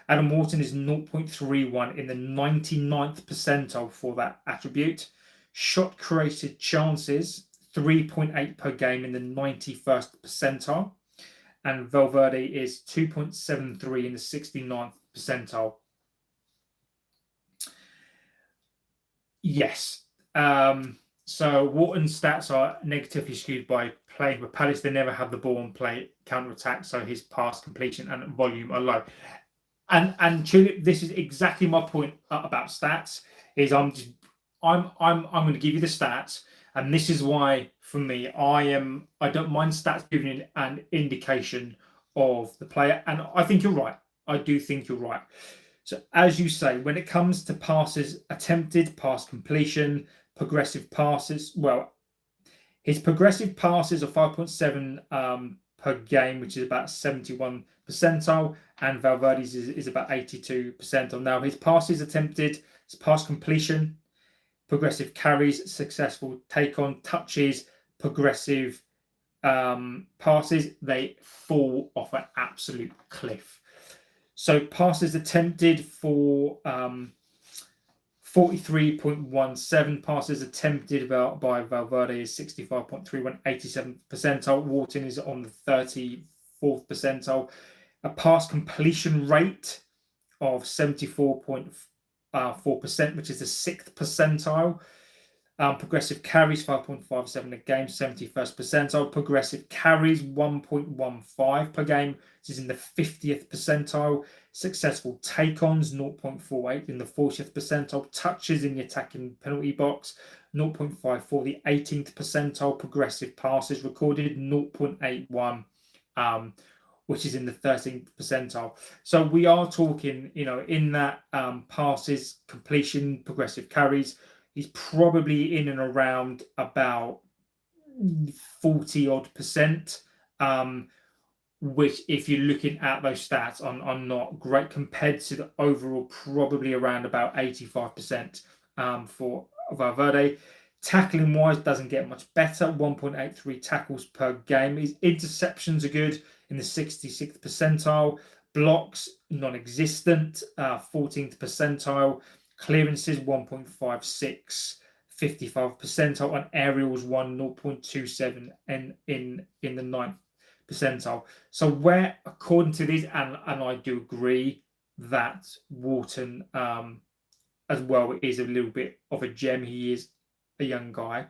Adam Wharton is 0.31 in the 99th percentile for that attribute. Shot created chances, 3.8 per game in the 91st percentile. And Valverde is 2.73 in the 69th percentile. Yes. So Wharton's stats are negatively skewed by playing with Palace. They never have the ball and play counter-attack, so his pass completion and volume are low. And Tulip, this is exactly my point about stats. Is I'm going to give you the stats, and this is why for me I don't mind stats giving an indication of the player, and I think you're right. I do think you're right. So as you say, when it comes to passes attempted, pass completion, progressive passes, well, his progressive passes are 5.7 per game, which is about 71 percentile, and Valverde's is about 82 percentile. Now, his passes attempted, his pass completion, progressive carries, successful take on, touches, progressive passes, they fall off an absolute cliff. So passes attempted for 43.17. Passes attempted by Valverde is 65.31, 87th percentile. Wharton is on the 34th percentile. A pass completion rate of 74.4%, which is the 6th percentile. Progressive carries, 5.57 a game, 71st percentile. Progressive carries, 1.15 per game, which is in the 50th percentile. Successful take-ons, 0.48 in the 40th percentile. Touches in the attacking penalty box, 0.54, the 18th percentile. Progressive passes recorded, 0.81, which is in the 13th percentile. So we are talking, in that passes, completion, progressive carries, he's probably in and around about 40 odd percent. Which, if you're looking at those stats, are not great compared to the overall, probably around about 85% for Valverde. Tackling wise, doesn't get much better. 1.83 tackles per game. His interceptions are good in the 66th percentile. Blocks non-existent, 14th percentile. Clearances 1.56, 55th percentile, and aerials 0.27 in the 9th percentile. So where, according to these, and I do agree that Wharton as well is a little bit of a gem. He is a young guy,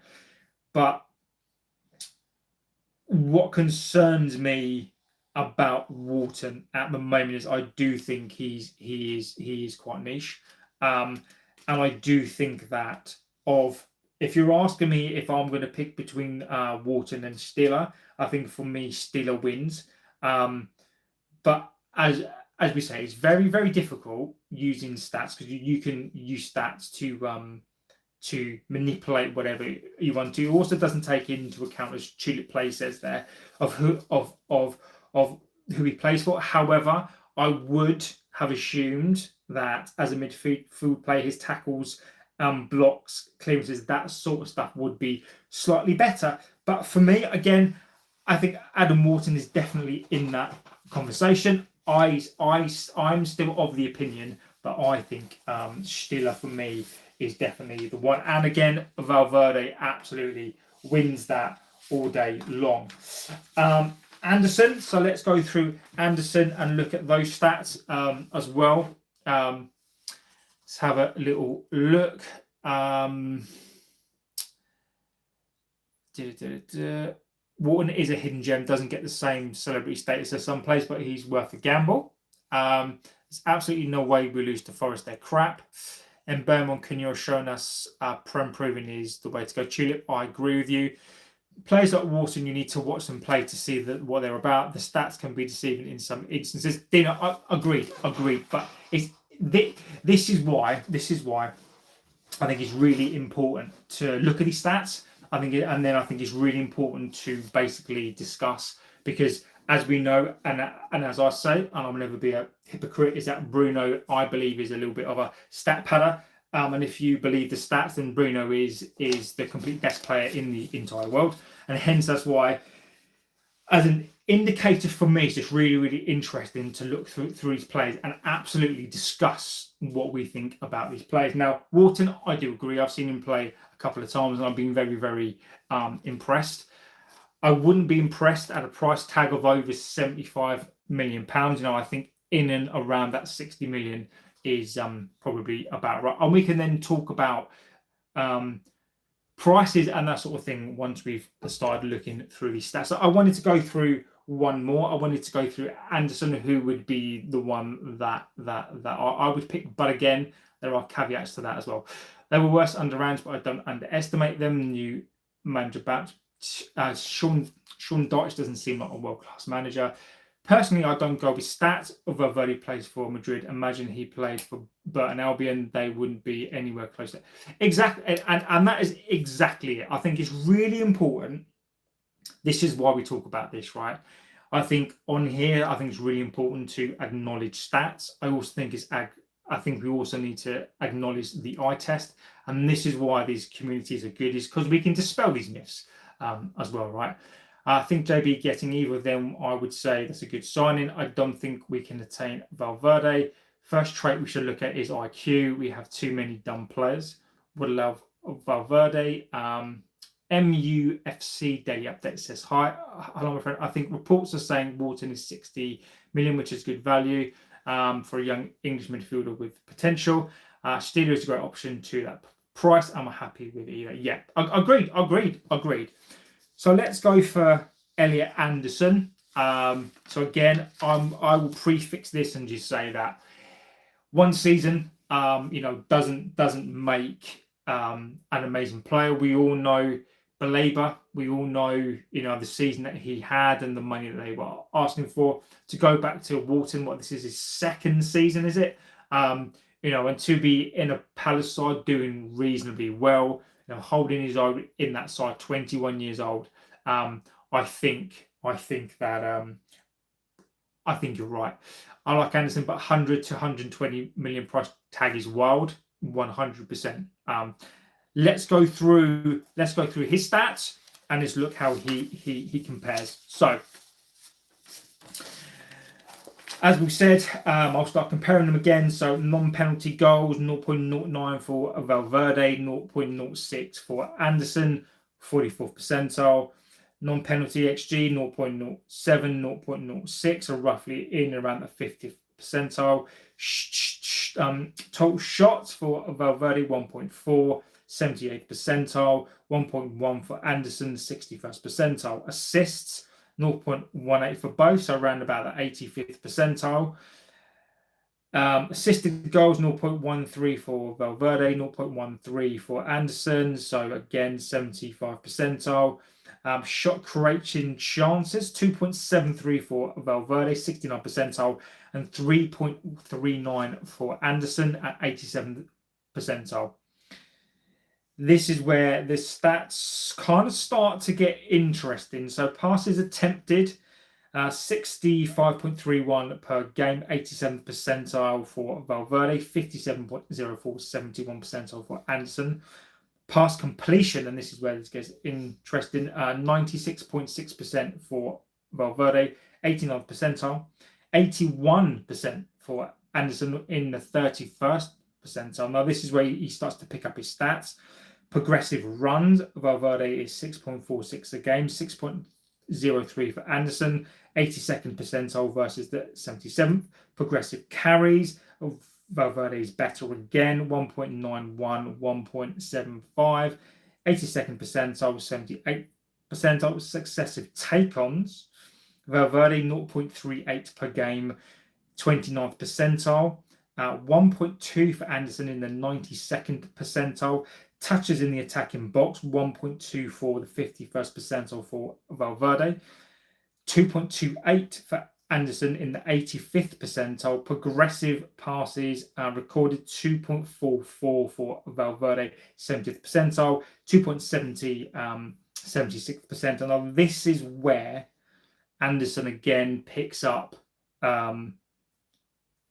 but what concerns me about Wharton at the moment is I do think he is quite niche, and I do think that if you're asking me if I'm going to pick between Wharton and Stiller, I think for me Stiller wins. But as we say, it's very, very difficult using stats, because you can use stats to manipulate whatever you want to. It also doesn't take into account, as Tulip Play says there, of who he plays for. However, I would have assumed that as a midfield player, his tackles, blocks, clearances, that sort of stuff would be slightly better. But for me, again, I think Adam Wharton is definitely in that conversation. I'm still of the opinion, but I think Stiller for me is definitely the one. And again, Valverde absolutely wins that all day long. Anderson, so let's go through Anderson and look at those stats as well. Let's have a little look. Wharton is a hidden gem, doesn't get the same celebrity status as some players, but he's worth a gamble. There's absolutely no way we lose to Forest. They're crap. And Beaumont Conor showing us Prem proving is the way to go. Tulip, I agree with you. Players like Wharton, you need to watch them play to see what they're about. The stats can be deceiving in some instances. Dina, agreed. But this is why I think it's really important to look at these stats. I think it's really important to basically discuss, because as we know, and as I say, and I'll never be a hypocrite, is that Bruno, I believe, is a little bit of a stat padder. And if you believe the stats, then Bruno is the complete best player in the entire world. And hence, that's why, as an indicator for me, it's just really, really interesting to look through these players and absolutely discuss what we think about these players. Now, Wharton, I do agree. I've seen him play a couple of times and I've been very, very impressed. I wouldn't be impressed at a price tag of over £75 million. I think in and around that 60 million is probably about right. And we can then talk about prices and that sort of thing once we've started looking through these stats. So I wanted to go through one more. I wanted to go through Anderson, who would be the one that I would pick. But again, there are caveats to that as well. They were worse under rounds, but I don't underestimate them. New manager back. Sean Dyche doesn't seem like a world-class manager. Personally, I don't go with stats. Valverde plays for Madrid. Imagine he played for Burton Albion, they wouldn't be anywhere close to it. Exactly, and that is exactly it. I think it's really important. This is why we talk about this, right? I think on here, I think it's really important to acknowledge stats. I also think I think we also need to acknowledge the eye test, and this is why these communities are good, is because we can dispel these myths as well, right? I think JB getting either of them, I would say that's a good signing. I don't think we can attain Valverde. First trait we should look at is IQ. We have too many dumb players. Would love Valverde. MUFC Daily Update says, hi, hello my friend. I think reports are saying Wharton is 60 million, which is good value for a young English midfielder with potential. Steeler is a great option to that price. I'm happy with either. Yeah, agreed. So let's go for Elliot Anderson. So again, I will prefix this and just say that one season, doesn't make an amazing player. We all know Baleba. We all know, the season that he had and the money that they were asking for. To go back to Wharton, this is his second season, is it? And to be in a Palace side doing reasonably well. holding his own in that side, 21 years old. I think that I think you're right. I like Anderson, but 100 to 120 million price tag is wild, 100%. Let's go through his stats and let's look how he compares. So, as we said, I'll start comparing them again. So, non-penalty goals, 0.09 for Valverde, 0.06 for Anderson, 44th percentile. Non-penalty XG, 0.07, 0.06 are roughly in around the 50th percentile. Total shots for Valverde, 1.4, 78th percentile. 1.1 for Anderson, 61st percentile. Assists, 0.18 for both, so around about the 85th percentile. Assisted goals, 0.13 for Valverde, 0.13 for Anderson, so again 75th percentile. Shot creation chances, 2.73 for Valverde, 69th percentile, and 3.39 for Anderson at 87th percentile. This is where the stats kind of start to get interesting. So passes attempted, 65.31 per game, 87th percentile for Valverde, 57.04, 71st percentile for Anderson. Pass completion, and this is where this gets interesting, 96.6% for Valverde, 89th percentile, 81% for Anderson in the 31st percentile. Now this is where he starts to pick up his stats. Progressive runs, Valverde is 6.46 a game, 6.03 for Anderson, 82nd percentile versus the 77th. Progressive carries, Valverde is better again, 1.91, 1.75. 82nd percentile, 78th percentile. Successive take-ons, Valverde 0.38 per game, 29th percentile. 1.2 for Anderson in the 92nd percentile. Touches in the attacking box, 1.2 for the 51st percentile for Valverde. 2.28 for Anderson in the 85th percentile. Progressive passes recorded, 2.44 for Valverde, 70th percentile. 2.70, 76th percentile. Now this is where Anderson again picks up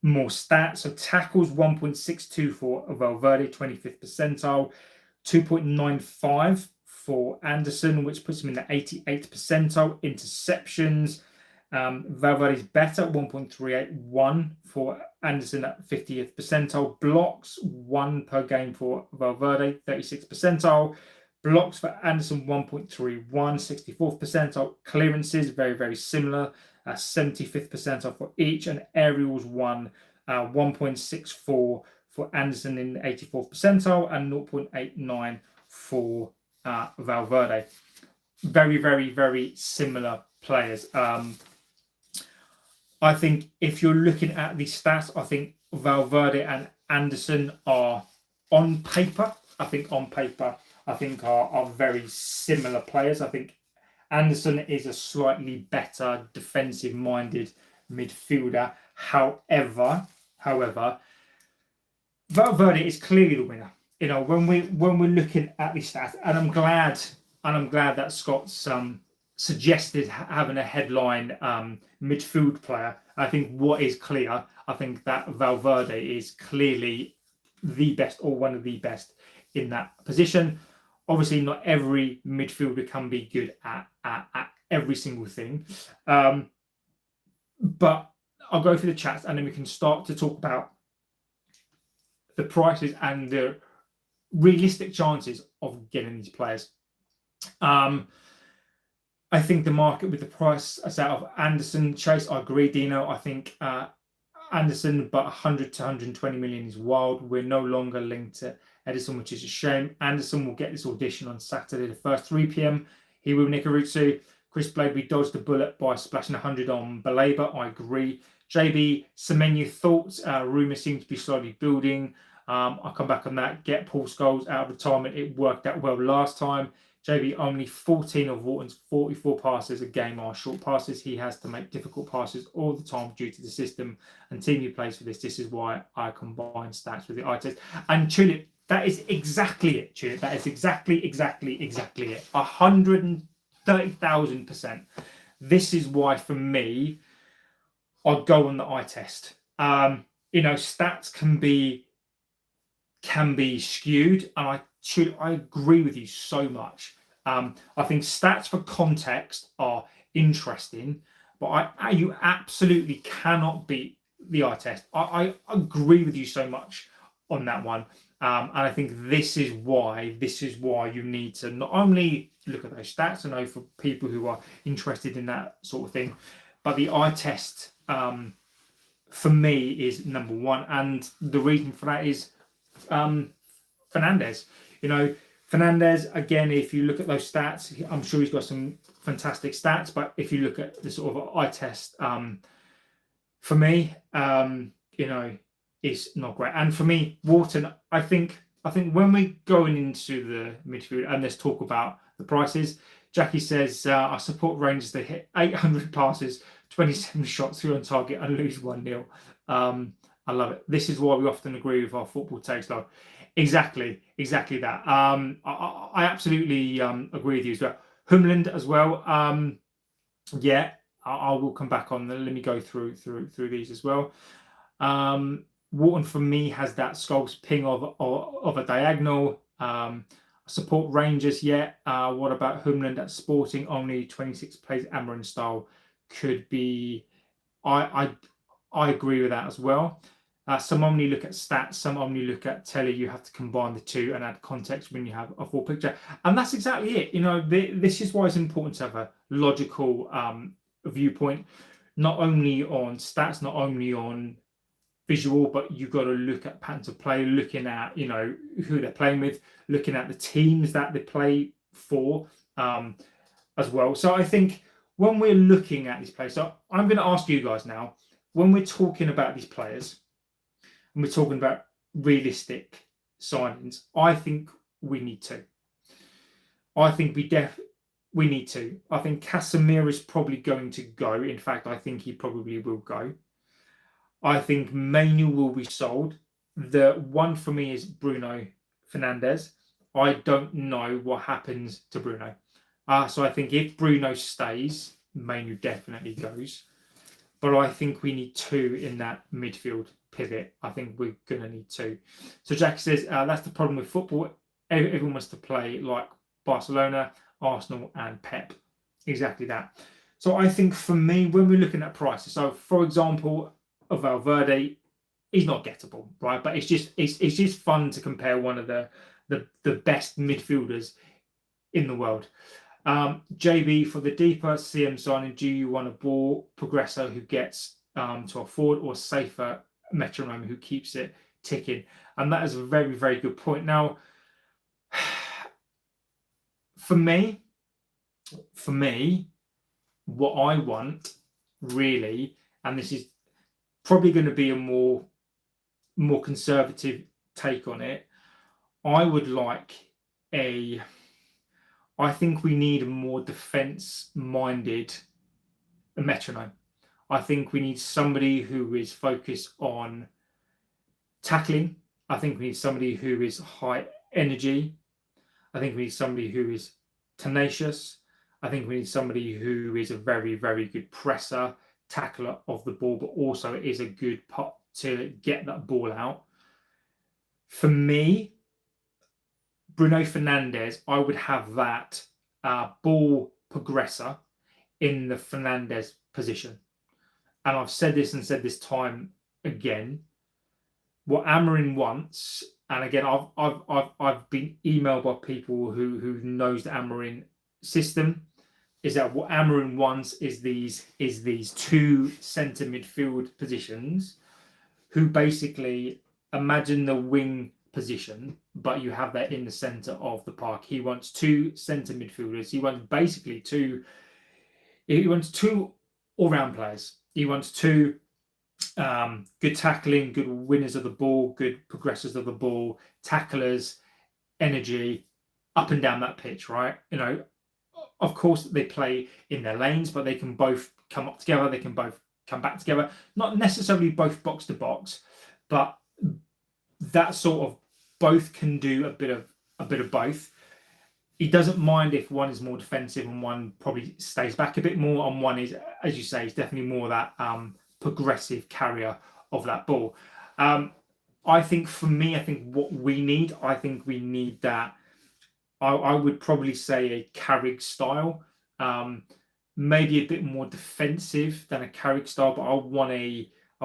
more stats. So tackles, 1.62 for Valverde, 25th percentile. 2.95 for Anderson, which puts him in the 88th percentile. Interceptions, Valverde's better, 1.381 for Anderson at 50th percentile. Blocks, 1 per game for Valverde, 36th percentile. Blocks for Anderson, 1.31, 64th percentile. Clearances, very, very similar, 75th percentile for each. And aerials, 1.64 for Anderson in the 84th percentile and 0.89 for Valverde. Very, very, very similar players. I think if you're looking at the stats, I think Valverde and Anderson are on paper. I think are very similar players. I think Anderson is a slightly better defensive-minded midfielder. However, Valverde is clearly the winner. You know, when we're looking at the stats, and I'm glad that Scott's suggested having a headline midfield player. I think what is clear, I think that Valverde is clearly the best or one of the best in that position. Obviously, not every midfielder can be good at every single thing, but I'll go through the chats and then we can start to talk about the prices and the realistic chances of getting these players. I think the market with the price set of Anderson, Chase, I agree, Dino. I think Anderson, but 100 to 120 million is wild. We're no longer linked to Edison, which is a shame. Anderson will get this audition on Saturday, the first 3 p.m. He will Nikarutsu. Chris Blade, we dodged the bullet by splashing 100 on Baleba. I agree. JB, Semenyo thoughts. Rumours seem to be slowly building. I'll come back on that. Get Paul Scholes out of retirement. It worked out well last time. JB, only 14 of Wharton's 44 passes a game are short passes. He has to make difficult passes all the time due to the system and team he plays for this. This is why I combine stats with the eye test. And Tulip, that is exactly it, Tulip. That is exactly it. 130,000%. This is why, for me, I'd go on the eye test. Stats can be skewed, and I agree with you so much. I think stats for context are interesting, but you absolutely cannot beat the eye test. I agree with you so much on that one, and I think this is why you need to not only look at those stats. I know for people who are interested in that sort of thing, but the eye test for me is number one, and the reason for that is Fernandes. Fernandes, again, if you look at those stats, I'm sure he's got some fantastic stats, but if you look at the sort of eye test, for me, it's not great. And for me, Wharton, I think when we're going into the midfield, and let's talk about the prices, Jackie says, I support Rangers to hit 800 passes, 27 shots, 3 on target, and lose 1-0. I love it. This is why we often agree with our football takes, though. Exactly that. I absolutely agree with you as well. Humland as well. Yeah, I will come back on. Let me go through these as well. Wharton for me has that Skulls ping of a diagonal. Support Rangers, yeah. What about Humland at Sporting? Only 26 plays Amorim style. Could be. I agree with that as well. Some only look at stats, some only look at telly. You have to combine the two and add context when you have a full picture. And that's exactly it. This is why it's important to have a logical viewpoint, not only on stats, not only on visual, but you've got to look at patterns of play, looking at, who they're playing with, looking at the teams that they play for as well. So I think when we're looking at these players, so I'm going to ask you guys now, when we're talking about these players, and we're talking about realistic signings, I think we need to. I think we need to. I think Casemiro is probably going to go. In fact, I think he probably will go. I think Manu will be sold. The one for me is Bruno Fernandes. I don't know what happens to Bruno. So I think if Bruno stays, Manu definitely goes. But I think we need two in that midfield pivot. I think we're going to need two. So Jack says, that's the problem with football. Everyone wants to play like Barcelona, Arsenal, and Pep. Exactly that. So I think for me, when we're looking at prices, so for example, of Valverde, he's not gettable, right? But it's just fun to compare one of the best midfielders in the world. JB, for the deeper CM signing, do you want a ball progressor who gets to a forward, or safer metronome who keeps it ticking? And that is a very, very good point. Now, for me, what I want really, and this is probably going to be a more conservative take on it, I would like I think we need a more defence-minded metronome. I think we need somebody who is focused on tackling. I think we need somebody who is high energy. I think we need somebody who is tenacious. I think we need somebody who is a very, very good presser, tackler of the ball, but also is a good pot to get that ball out. For me, Bruno Fernandes, I would have that ball progressor in the Fernandes position. And I've said this time again. What Amorim wants, and again, I've been emailed by people who knows the Amorim system, is that what Amorim wants is these two centre midfield positions, who basically imagine the wing position, but you have that in the centre of the park. He wants two centre midfielders. He wants basically two all-round players. He wants two good tackling, good winners of the ball, good progressors of the ball, tacklers, energy, up and down that pitch, right? Of course they play in their lanes, but they can both come up together. They can both come back together. Not necessarily both box to box, but that sort of both can do a bit of both. He doesn't mind if one is more defensive and one probably stays back a bit more, and one is, as you say, is definitely more that progressive carrier of that ball. I think for me, what we need, we need that. I would probably say a Carrick style, maybe a bit more defensive than a Carrick style, but I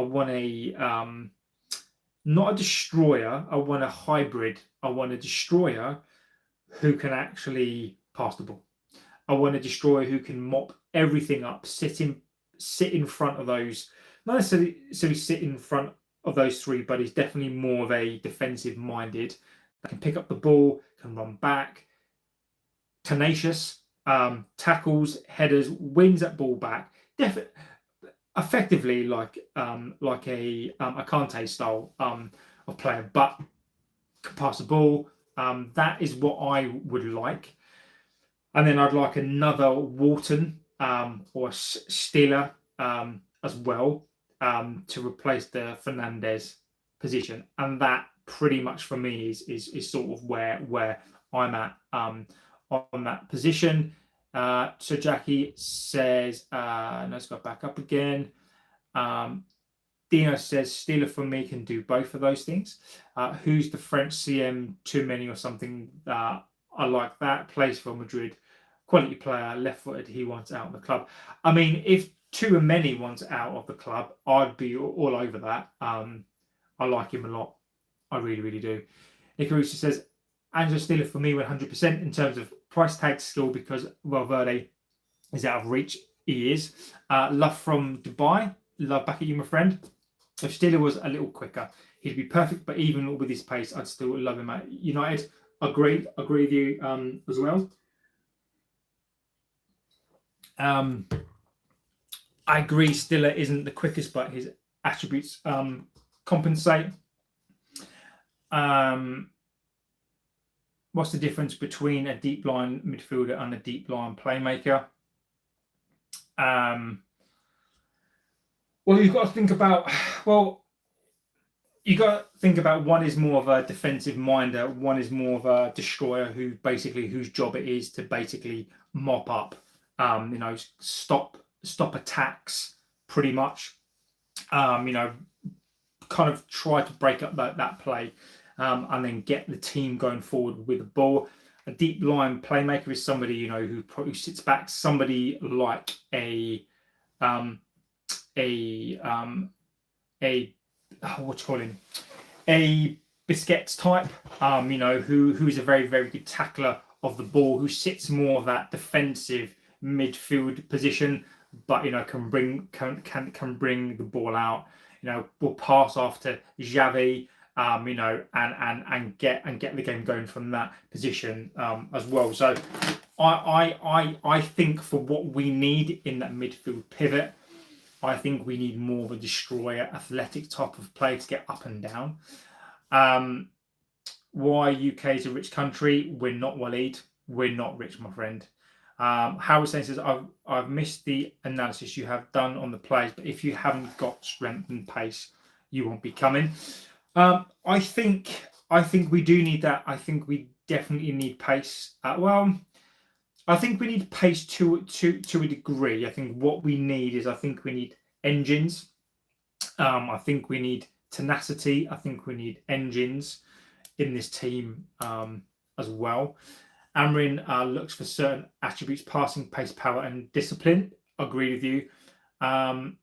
want a not a destroyer. I want a hybrid. I want a destroyer who can actually pass the ball. I want a destroyer who can mop everything up, sit in front of those, not necessarily sit in front of those three, but he's definitely more of a defensive minded. That can pick up the ball, can run back, tenacious, tackles, headers, wins that ball back. Effectively like a Kante style of player, but can pass the ball. That is what I would like. And then I'd like another Wharton or Steeler as well to replace the Fernandes position. And that pretty much for me is sort of where I'm at on that position. So Jackie says, let's go back up again. Dino says Steeler for me can do both of those things. Who's the French CM? Too many or something? I like that. Plays for Madrid. Quality player, left-footed. He wants out of the club. I mean, if too many wants out of the club, I'd be all over that. I like him a lot. I really, really do. Nick Caruso says Angelo Steeler for me 100% in terms of price tag skill because Valverde is out of reach. He is. Love from Dubai. Love back at you, my friend. If Steeler was a little quicker, he'd be perfect. But even with his pace, I'd still love him at United. Agree with you as well. I agree. Steeler isn't the quickest, but his attributes compensate. What's the difference between a deep line midfielder and a deep line playmaker? Well, you've got to think about. You got to think about one is more of a defensive minder, one is more of a destroyer whose job it is to basically mop up, stop attacks pretty much, kind of try to break up that play, and then get the team going forward with the ball. A deep line playmaker is somebody who probably sits back, somebody like a what you call him, a Biscuits type, who's a very, very good tackler of the ball, who sits more of that defensive midfield position, but can bring the ball out. Will pass off to Xavi, and get the game going from that position as well. So I think for what we need in that midfield pivot, I think we need more of a destroyer, athletic type of play to get up and down. Why UK is a rich country? We're not, Waleed. We're not rich, my friend. Howard says, I've missed the analysis you have done on the players, but if you haven't got strength and pace, you won't be coming. I think we do need that. I think we definitely need pace. I think we need pace to a degree. I think what we need is, we need engines. I think we need tenacity. I think we need engines in this team as well. Amorim looks for certain attributes: passing, pace, power, and discipline. Agree with you. Why?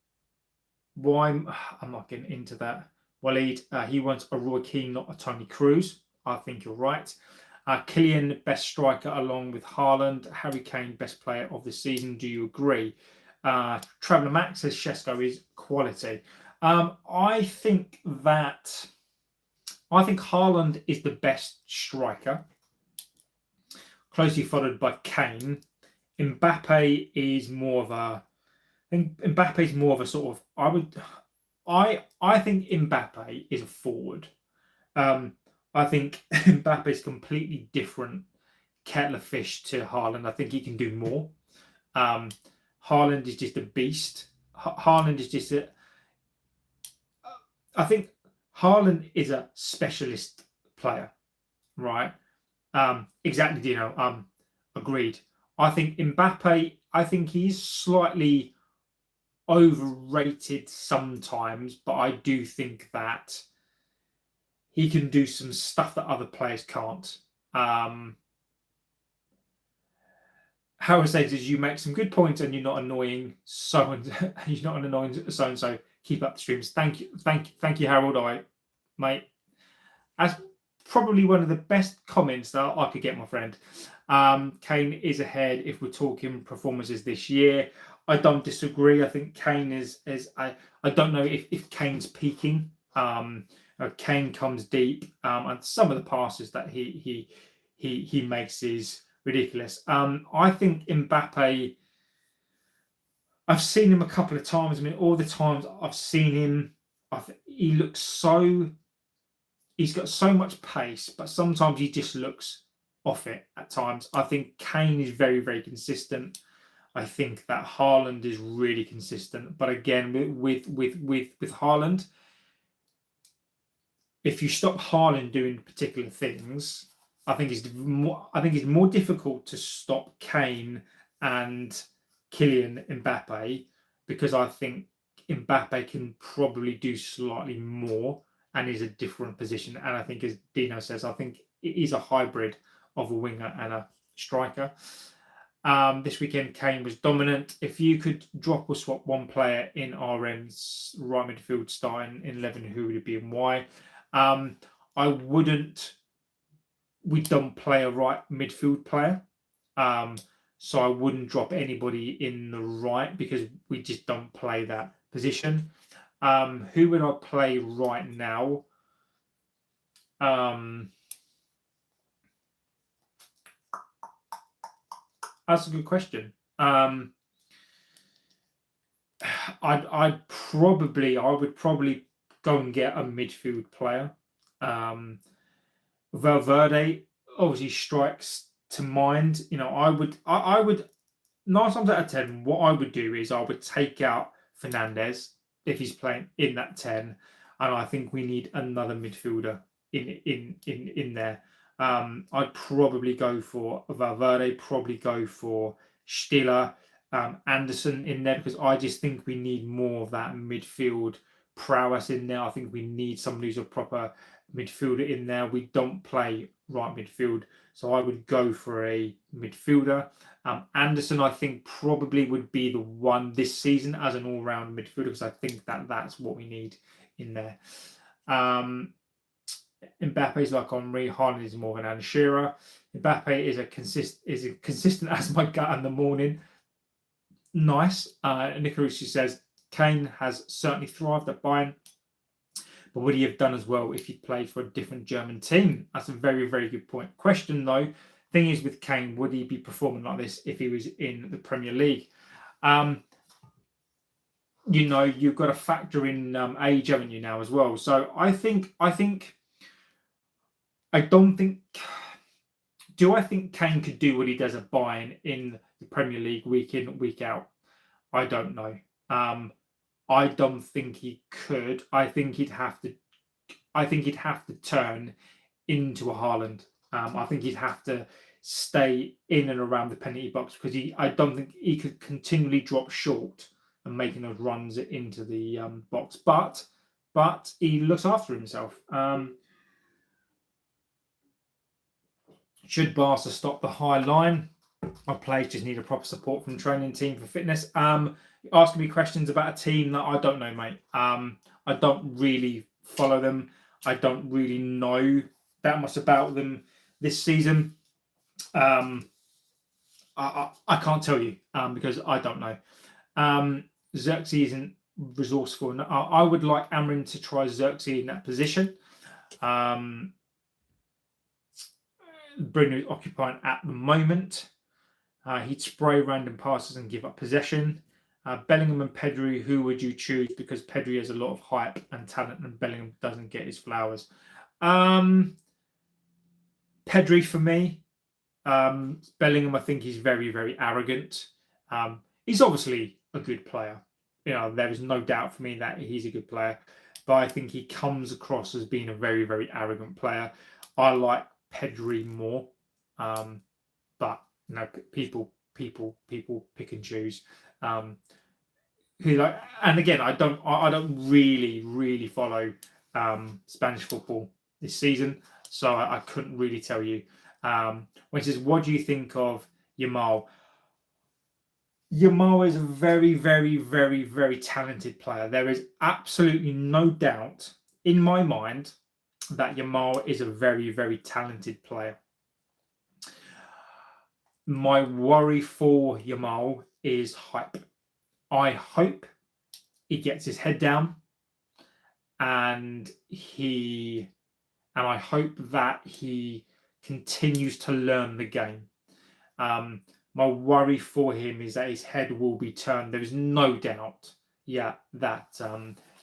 I'm not getting into that. Waleed, he wants a Roy Keane, not a Tony Cruz. I think you're right. Kylian, best striker along with Haaland. Harry Kane, best player of the season. Do you agree? Traveller Max says Shesko is quality. I think Haaland is the best striker, closely followed by Kane. Mbappe is more of a. Mbappe is more of a sort of. I think Mbappe is a forward. I think Mbappe is completely different kettle of fish to Haaland. I think he can do more. Haaland is just a beast. Haaland is just a. I think Haaland is a specialist player, right? Exactly, Dino. Agreed. I think Mbappe, I think he's slightly overrated sometimes, but I do think that he can do some stuff that other players can't. How I say is you make some good points and you're not annoying someone. You're not an annoying so and so. Keep up the streams. Thank you, Harold. Mate, as probably one of the best comments that I could get, my friend. Kane is ahead if we're talking performances this year. I don't disagree. I think Kane is I don't know if Kane's peaking. Kane comes deep, and some of the passes that he makes is ridiculous. I think Mbappe, I've seen him a couple of times. I mean, all the times I've seen him, he looks so. He's got so much pace, but sometimes he just looks off it at times. I think Kane is very, very consistent. I think that Haaland is really consistent. But again, with Haaland, if you stop Haaland doing particular things, I think it's more difficult to stop Kane and Kylian Mbappe, because I think Mbappe can probably do slightly more and is a different position. And I think, as Dino says, I think it is a hybrid of a winger and a striker. This weekend, Kane was dominant. If you could drop or swap one player in RM's right midfield starting in 11, who would it be and why? I wouldn't. We don't play a right midfield player. So I wouldn't drop anybody in the right because we just don't play that position. Who would I play right now? That's a good question. I would probably go and get a midfield player. Valverde obviously strikes to mind. I would 9 times out of 10, what I would do is I would take out Fernandes if he's playing in that 10, and I think we need another midfielder in there. I'd probably go for Valverde, probably go for Stiller, Anderson in there, because I just think we need more of that midfield prowess in there. I think we need somebody who's a proper midfielder in there. We don't play right midfield, so I would go for a midfielder. Anderson, I think, probably would be the one this season as an all-round midfielder, because I think that's what we need in there. Mbappe is like Henry. Haaland is more of an Alan Shearer. Mbappe is consistent as my gut in the morning. Nice. Nicarucci says Kane has certainly thrived at Bayern, but would he have done as well if he'd played for a different German team? That's a very, very good point. Question though, thing is with Kane, would he be performing like this if he was in the Premier League? You've got to factor in age, haven't you, now as well? So I think do I think Kane could do what he does at Bayern in the Premier League week in, week out? I don't know. I don't think he could. I think he'd have to turn into a Haaland. I think he'd have to stay in and around the penalty box, because I don't think he could continually drop short and making those runs into the box. But he looks after himself. Should Barca stop the high line? Our players just need a proper support from the training team for fitness. Asking me questions about a team that I don't know, mate. I don't really follow them. I don't really know that much about them this season. I can't tell you because I don't know. Xerxes isn't resourceful. I would like Amorim to try Xerxes in that position. Bruno is occupying at the moment. He'd spray random passes and give up possession. Bellingham and Pedri, who would you choose? Because Pedri has a lot of hype and talent, and Bellingham doesn't get his flowers. Pedri for me. Bellingham, I think he's very, very arrogant. He's obviously a good player. There is no doubt for me that he's a good player, but I think he comes across as being a very, very arrogant player. I like Pedri more, but people pick and choose. And again, I don't really follow Spanish football this season, so I couldn't really tell you. When it says, what do you think of Yamal? Yamal is a very, very, very, very talented player. There is absolutely no doubt in my mind that Yamal is a very, very talented player. My worry for Yamal is hype. I hope he gets his head down and I hope that he continues to learn the game. My worry for him is that his head will be turned. There is no doubt, that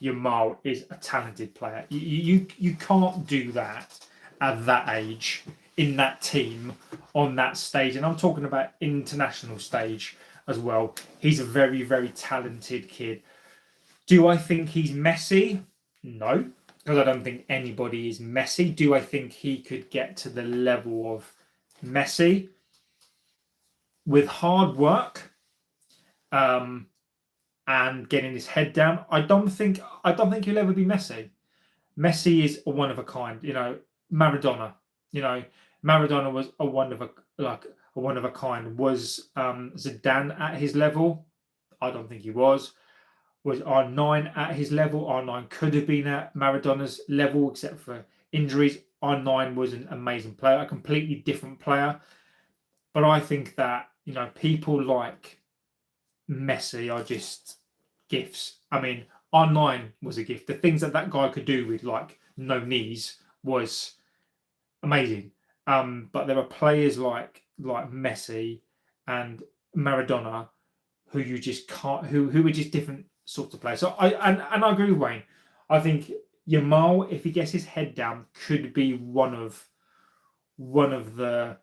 Yamal is a talented player. You can't do that at that age, in that team, on that stage. And I'm talking about international stage as well. He's a very, very talented kid. Do I think he's Messi? No, because I don't think anybody is Messi. Do I think he could get to the level of Messi? With hard work and getting his head down, I don't think he'll ever be Messi. Messi is a one of a kind. Maradona. Maradona was a one of a kind. Was Zidane at his level? I don't think he was. Was R9 at his level? R9 could have been at Maradona's level, except for injuries. R9 was an amazing player, a completely different player. But I think that people like Messi are just gifts. I mean, R9 was a gift. The things that guy could do with no knees was amazing. But there are players like Messi and Maradona who you just can't, who are just different sorts of players. So I agree with Wayne. I think Yamal, if he gets his head down, could be one of the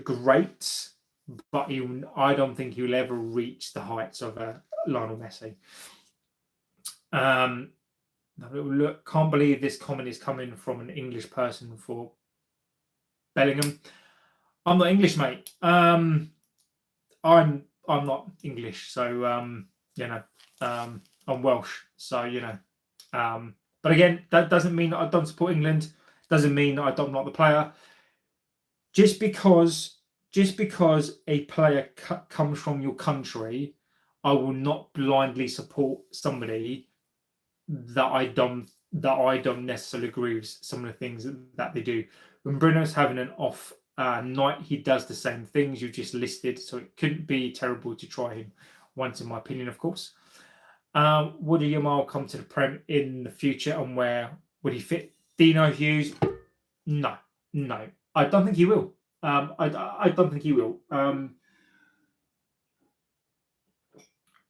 greats, but I don't think he'll ever reach the heights of Lionel Messi. Look, can't believe this comment is coming from an English person for Bellingham. I'm not English, mate. I'm not English, so I'm Welsh, so But again, that doesn't mean that I don't support England. Doesn't mean that I don't like the player. Just because a player comes from your country, I will not blindly support somebody that I don't necessarily agree with some of the things that they do. When Bruno's having an off night, he does the same things you just listed, so it couldn't be terrible to try him once, in my opinion, of course. Would Yamal come to the Prem in the future, and where would he fit? Dino Hughes? No. I don't think he will. I don't think he will.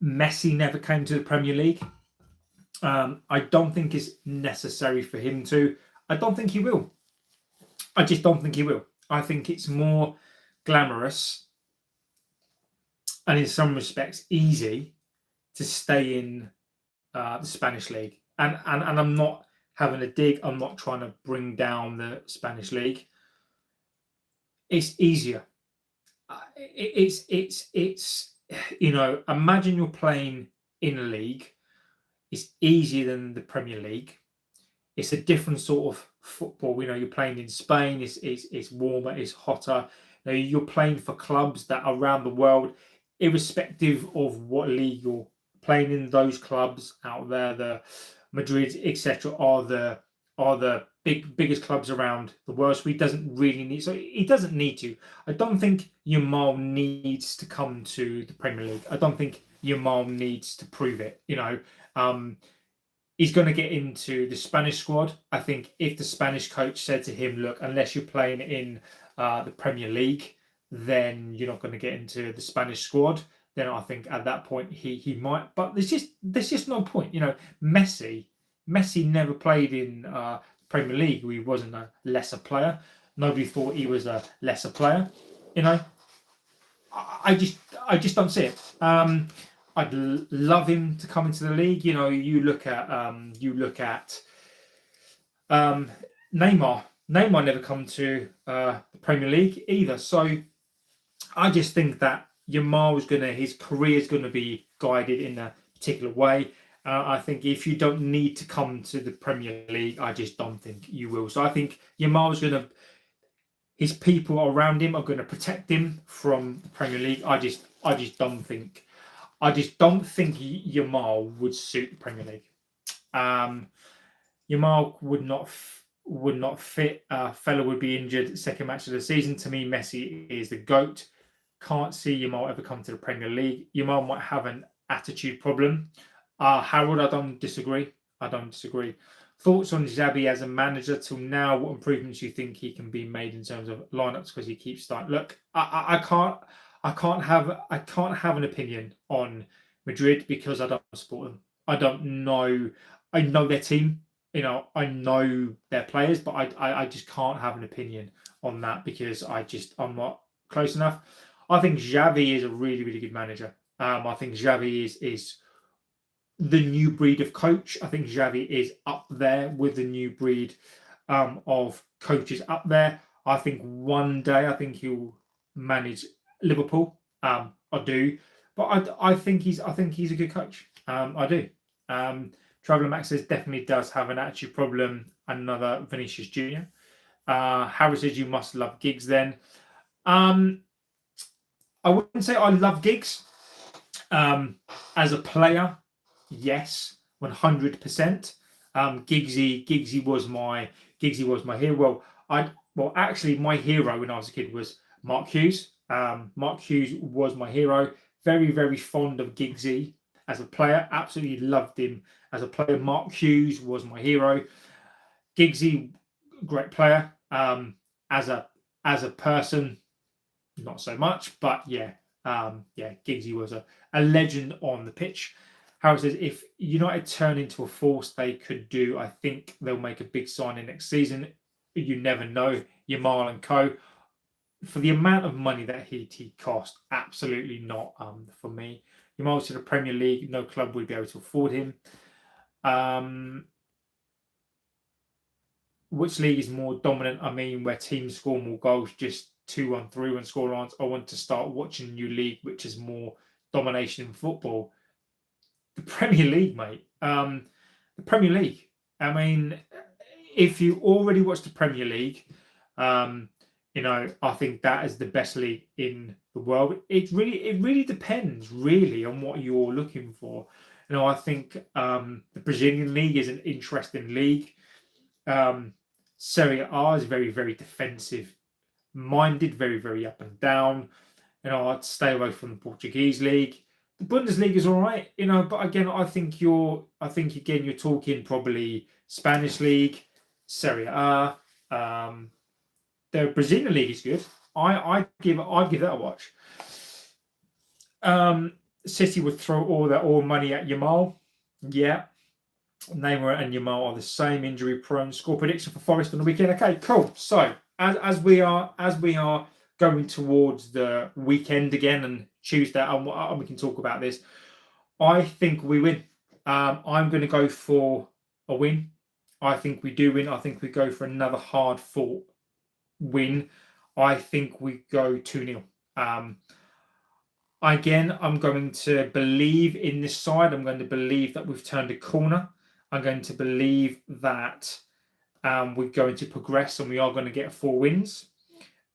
Messi never came to the Premier League. I don't think it's necessary for him to. I don't think he will. I just don't think he will. I think it's more glamorous and in some respects easy to stay in the Spanish league. And I'm not having a dig. I'm not trying to bring down the Spanish league. It's easier. It's imagine you're playing in a league. It's easier than the Premier League. It's a different sort of football. You're playing in Spain. It's warmer. It's hotter. You're playing for clubs that are around the world, irrespective of what league you're playing in. Those clubs out there, the Madrid, etc., are the biggest clubs around the world. So he doesn't really need. So he doesn't need to. I don't think Yamal needs to come to the Premier League. I don't think Yamal needs to prove it. He's going to get into the Spanish squad. I think if the Spanish coach said to him, "Look, unless you're playing in the Premier League, then you're not going to get into the Spanish squad," then I think at that point he might. But there's just no point. Messi never played in Premier League. He wasn't a lesser player. Nobody thought he was a lesser player. You know, I just don't see it. I'd love him to come into the league. You know, you look at Neymar. Neymar never come to the Premier League either. So I just think that his career is gonna be guided in a particular way. I think if you don't need to come to the Premier League, I just don't think you will. So I think his people around him are going to protect him from the Premier League. I just don't think Yamal would suit the Premier League. Yamal would not fit. Fella would be injured second match of the season. To me, Messi is the GOAT. Can't see Yamal ever come to the Premier League. Yamal might have an attitude problem. Harold, I don't disagree. Thoughts on Xabi as a manager till now? What improvements do you think he can be made in terms of lineups? Because he keeps starting. Look, I can't have an opinion on Madrid because I don't support them. I don't know. I know their team. You know, I know their players, but I just can't have an opinion on that because I'm not close enough. I think Xavi is a really, really good manager. I think Xavi is the new breed of coach. I think Xavi is up there with the new breed of coaches up there. I think one day he'll manage Liverpool. I do, but I think he's a good coach. I do. Traveller Max says definitely does have an attitude problem. Another Vinicius Jr. Harry says you must love Giggs then. I wouldn't say I love Giggs as a player. Yes, 100%. Giggsy was my hero. Well, actually, my hero when I was a kid was Mark Hughes. Mark Hughes was my hero. Very, very fond of Giggsy as a player. Absolutely loved him as a player. Mark Hughes was my hero. Giggsy, great player. As a person, not so much. But yeah, Giggsy was a legend on the pitch. Howard says, if United turn into a force they could do, I think they'll make a big signing next season. You never know. Yamal and co. For the amount of money that he cost, absolutely not for me. Yamal to the Premier League, no club would be able to afford him. Which league is more dominant? I mean, where teams score more goals, just 2-1, 3-1 scorelines. I want to start watching a new league, which is more domination in football. The Premier League, mate. The Premier League. I mean, if you already watch the Premier League, I think that is the best league in the world. It really depends, really, on what you're looking for. I think the Brazilian league is an interesting league. Serie A is very, very defensive minded, very, very up and down. I'd stay away from the Portuguese league. The Bundesliga is all right, but again, I think you're talking probably Spanish league, Serie A. The Brazilian league is good. I'd give that a watch. City would throw all money at Yamal. Yeah. Neymar and Yamal are the same injury prone. Score prediction for Forest on the weekend. Okay, cool. So as we are going towards the weekend again and Tuesday, and we can talk about this. I think we win. I'm going to go for a win. I think we do win. I think we go for another hard-fought win. I think we go 2-0. Again, I'm going to believe in this side. I'm going to believe that we've turned a corner. I'm going to believe that we're going to progress and we are going to get 4 wins.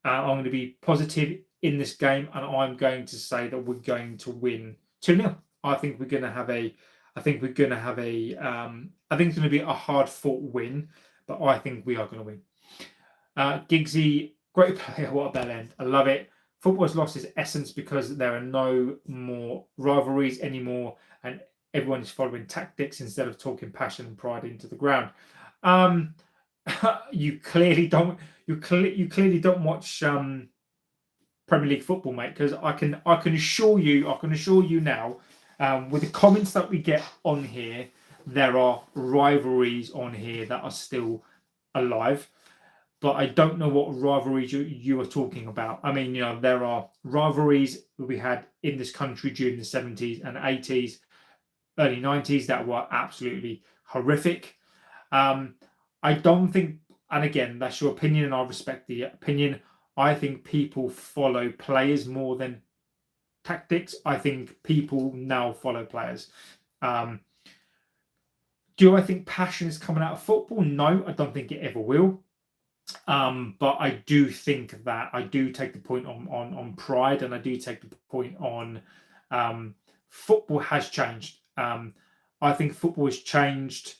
I'm going to be positive in this game, and I'm going to say that we're going to win 2-0. I think it's going to be a hard-fought win, but I think we are going to win. Giggsy, great player. What a bell end. I love it. Football has lost its essence because there are no more rivalries anymore, and everyone is following tactics instead of talking passion and pride into the ground. You clearly don't watch Premier League football, mate. Because I can assure you now, with the comments that we get on here, there are rivalries on here that are still alive. but I don't know what rivalries you are talking about. I mean, there are rivalries we had in this country during the 70s and 80s, early 90s that were absolutely horrific. I don't think, and again, that's your opinion, and I respect the opinion. I think people follow players more than tactics. I think people now follow players. Do I think passion is coming out of football? No, I don't think it ever will. But I do think that I do take the point on pride, and I do take the point on football has changed. I think football has changed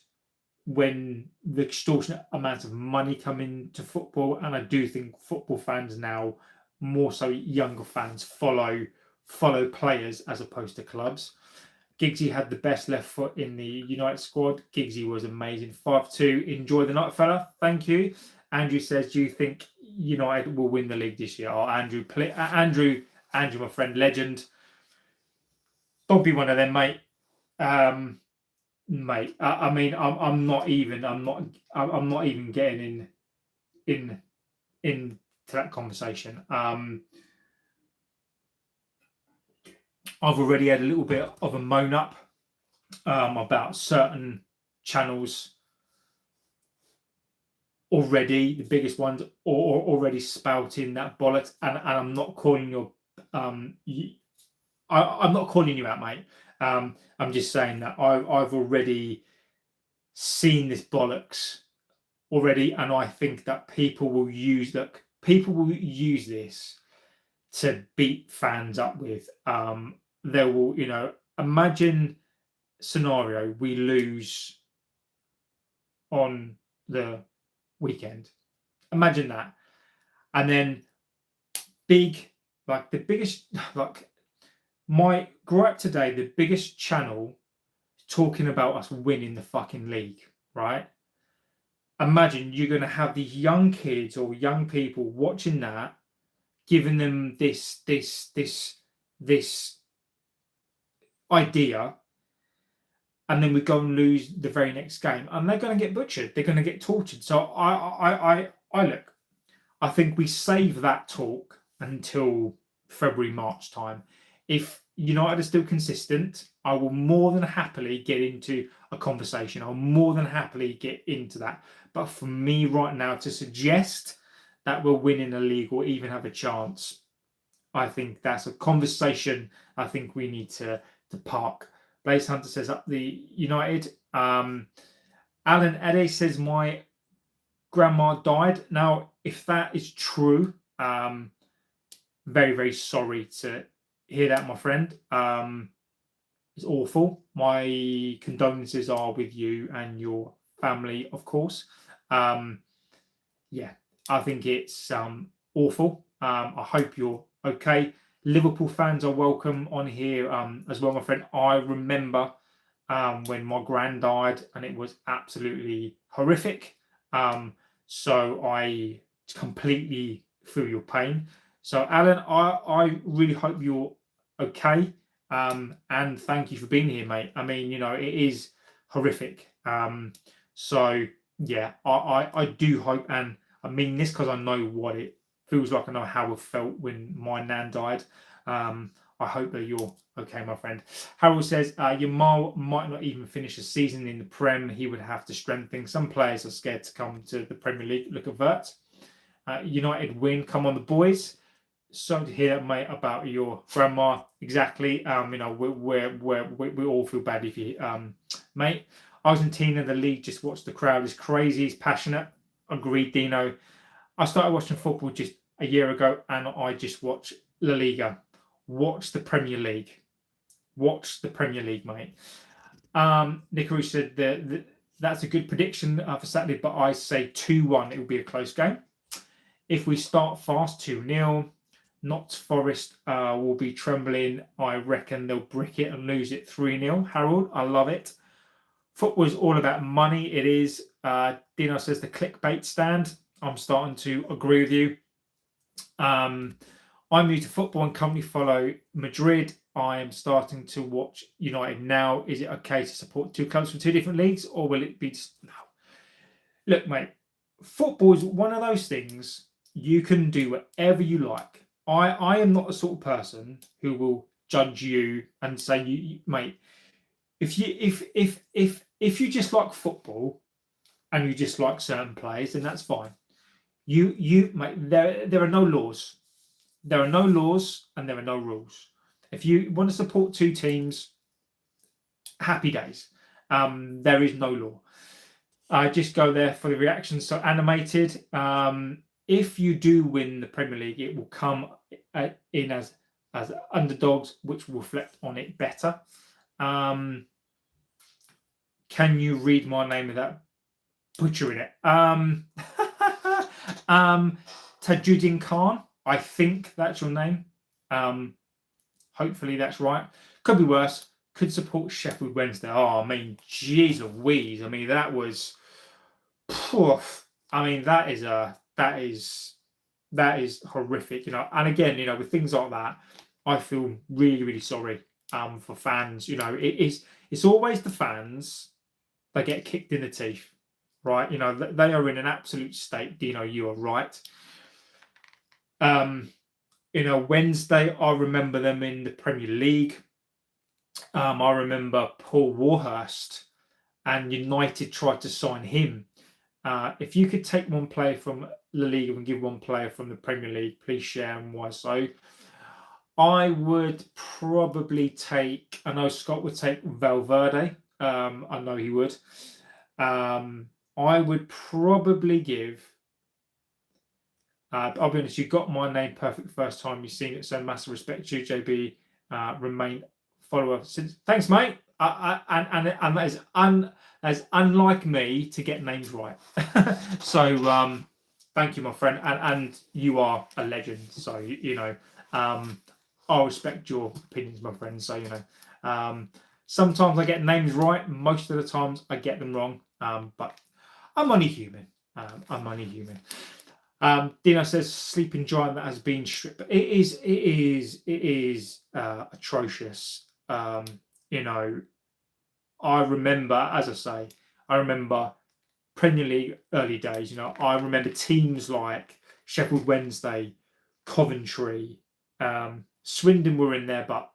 when the extortionate amounts of money come into football, and I do think football fans now, more so younger fans, follow players as opposed to clubs. Giggsy had the best left foot in the United squad. Giggsy was amazing. 5-2. Enjoy the night, fella. Thank you. Andrew says, do you think United will win the league this year? Oh, Andrew, my friend, legend. Don't be one of them, mate. Mate, I mean, I'm not even getting into that conversation. I've already had a little bit of a moan up about certain channels already, the biggest ones, or already spouting that bollocks, and I'm not calling your I'm not calling you out, mate. I'm just saying that I've already seen this bollocks already, and I think that people will use this to beat fans up with. They will, imagine scenario, we lose on the weekend. Imagine that. And then my gripe today, the biggest channel talking about us winning the fucking league, right? Imagine you're going to have these young kids or young people watching that, giving them this idea, and then we go and lose the very next game, and they're going to get butchered. They're going to get tortured. So I look. I think we save that talk until February, March time. If United are still consistent, I will more than happily get into a conversation. I'll more than happily get into that. But for me right now to suggest that we're winning a league or even have a chance, I think that's a conversation I think we need to park. Blaze Hunter says up the United. Alan Eddie says my grandma died. Now, if that is true, very, very sorry to hear that, my friend. It's awful. My condolences are with you and your family, of course. Yeah, I think it's awful. I hope you're okay. Liverpool fans are welcome on here as well, my friend. I remember when my gran died, and it was absolutely horrific. So I completely feel your pain. So, Alan, I really hope you're okay. And thank you for being here, mate. I mean, it is horrific. So, yeah, I do hope, and I mean this because I know what it feels like. I know how it felt when my nan died. I hope that you're okay, my friend. Harold says, Yamal might not even finish a season in the Prem. He would have to strengthen. Some players are scared to come to the Premier League. Look at Vert. United win. Come on, the boys. Sorry to hear, mate, about your grandma. Exactly. We all feel badly for you, mate. Argentina, the league, just watch the crowd. Is crazy. It's passionate. Agreed, Dino. I started watching football just a year ago, and I just watch La Liga. Watch the Premier League. Watch the Premier League, mate. Nick said that's a good prediction for Saturday, but I say 2-1. It will be a close game. If we start fast, 2-0. Notts Forest will be trembling. I reckon they'll brick it and lose it 3-0. Harold, I love it. Football is all about money. It is. Dino says the clickbait stand. I'm starting to agree with you. I'm new to football and currently follow Madrid. I am starting to watch United now. Is it okay to support two clubs from two different leagues, or will it be no? Look, mate, football is one of those things you can do whatever you like. I am not the sort of person who will judge you and say, mate, if you just like football and you just like certain players, then that's fine. Mate, there are no laws. There are no laws and there are no rules. If you want to support two teams, happy days. There is no law. I just go there for the reactions. So animated. If you do win the Premier League, it will come in as underdogs, which will reflect on it better. Can you read my name without butchering it? Tajuddin Khan. I think that's your name. Hopefully that's right. Could be worse. Could support Sheffield Wednesday. Oh, I mean, jeez Louise. I mean, that was. I mean, that is horrific, you know. And again, you know, with things like that, I feel really, really sorry for fans. You know, it's always the fans that get kicked in the teeth, right? You know, they are in an absolute state. You know, you are right. You know, Wednesday, I remember them in the Premier League. I remember Paul Warhurst and United tried to sign him. If you could take one player from La Liga and give one player from the Premier League, please share and why so. I would probably take, I know Scott would take Valverde. I know he would. I would probably give, I'll be honest, you got my name perfect first time you've seen it, so massive respect to you, JB. Remain follower since. Thanks, mate. And that is as unlike me to get names right. So thank you, my friend, and you are a legend. So you know, I respect your opinions, my friend. So you know, sometimes I get names right. Most of the times I get them wrong. But I'm only human. I'm only human. Dino says Sleeping Giant that has been stripped. It is atrocious. You know, I remember, as I say, I remember Premier League early days. You know, I remember teams like Sheffield Wednesday, Coventry, Swindon were in there, but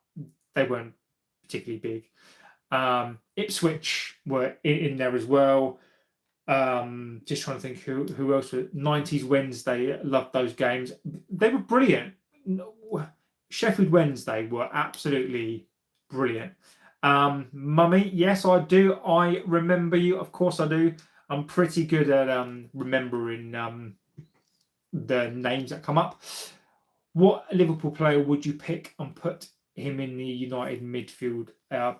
they weren't particularly big. Ipswich were in there as well. Just trying to think who else. 90s Wednesday, loved those games. They were brilliant. Sheffield Wednesday were absolutely brilliant. Mummy, yes, I do. I remember you. Of course, I do. I'm pretty good at remembering the names that come up. What Liverpool player would you pick and put him in the United midfield?